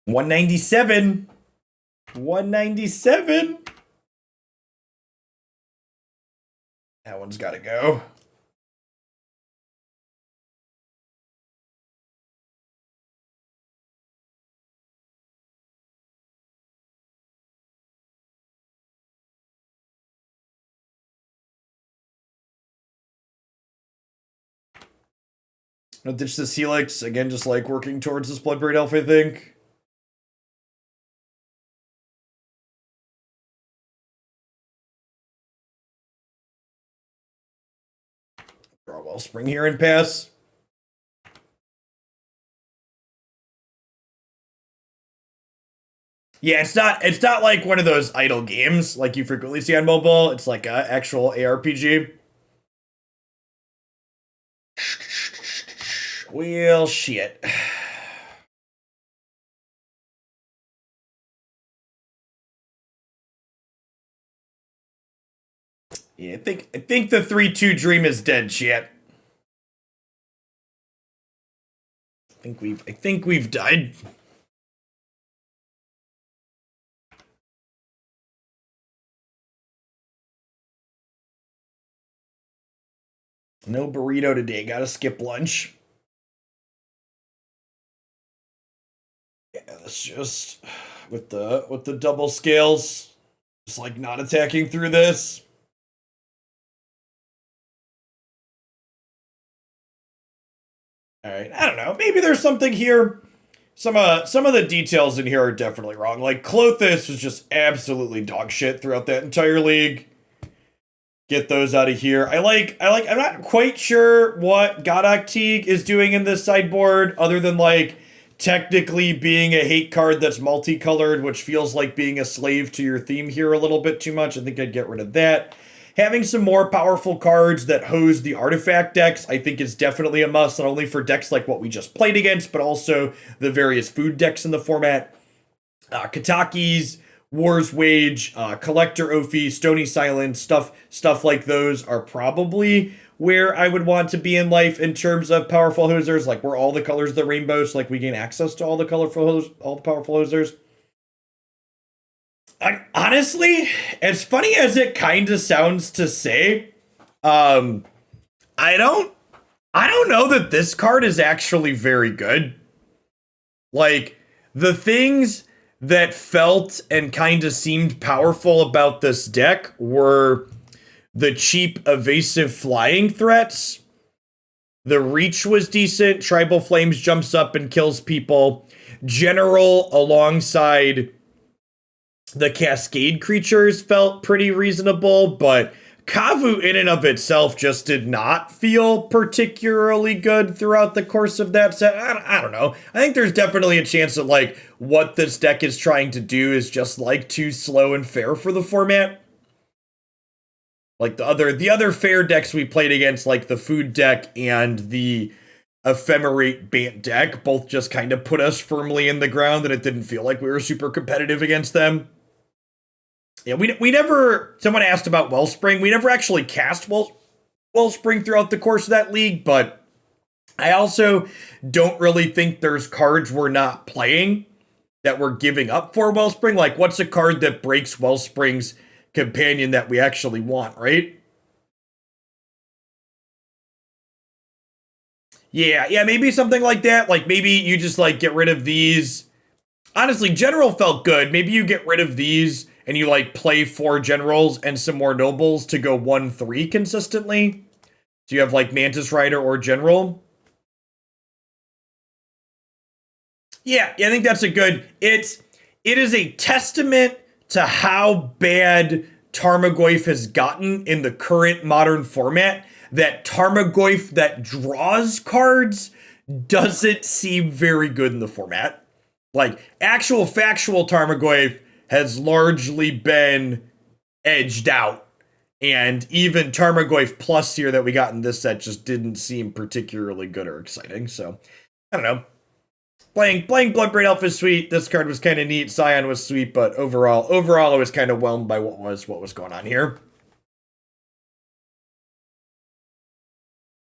$197. $197. That one's got to go. I'll ditch this Helix. Again, just like working towards this Bloodbraid Elf, I think. Draw Wellspring here and pass. Yeah, it's not like one of those idle games like you frequently see on mobile. It's like an actual ARPG. Well, shit. Yeah, I think the 3-2 dream is dead, shit. I think we've died. No burrito today. Gotta skip lunch. Yeah, that's just with the double scales. Just like not attacking through this. Alright, I don't know. Maybe there's something here. Some of the details in here are definitely wrong. Like Klothys was just absolutely dog shit throughout that entire league. Get those out of here. I'm not quite sure what Gaddock Teeg is doing in this sideboard, other than like technically being a hate card that's multicolored, which feels like being a slave to your theme here a little bit too much. I think I'd get rid of that. Having some more powerful cards that hose the artifact decks, I think is definitely a must, not only for decks like what we just played against, but also the various food decks in the format. Katakis, War's Wage, Collector Ophi, Stony Silence, stuff like those are probably where I would want to be in life in terms of powerful hosers. Like we're all the colors of the rainbow, so like we gain access to all the all the powerful hosers. Honestly, as funny as it kind of sounds to say, I don't know that this card is actually very good. Like the things that felt and kind of seemed powerful about this deck were the cheap evasive flying threats. The reach was decent. Tribal Flames jumps up and kills people. General alongside the Cascade creatures felt pretty reasonable, but Kavu in and of itself just did not feel particularly good throughout the course of that set. I don't know. I think there's definitely a chance that like what this deck is trying to do is just like too slow and fair for the format. Like the other fair decks we played against, like the food deck and the ephemerate Bant deck, both just kind of put us firmly in the ground, and it didn't feel like we were super competitive against them. Yeah, we never. Someone asked about Wellspring. We never actually cast Wellspring throughout the course of that league, but I also don't really think there's cards we're not playing that we're giving up for Wellspring. Like, what's a card that breaks Wellspring's companion that we actually want, right? Yeah, maybe something like that. Like, maybe you just, like, get rid of these. Honestly, General felt good. Maybe you get rid of these and you, like, play 4 Generals and some more Nobles to go 1-3 consistently. So you have, like, Mantis Rider or General. Yeah, I think that's a good... It is a testament to how bad Tarmogoyf has gotten in the current modern format that Tarmogoyf that draws cards doesn't seem very good in the format. Like, actual factual Tarmogoyf has largely been edged out. And even Tarmogoyf Plus here that we got in this set just didn't seem particularly good or exciting. So, I don't know. Playing Bloodbraid Elf is sweet. This card was kind of neat. Scion was sweet, but overall, I was kind of whelmed by what was going on here.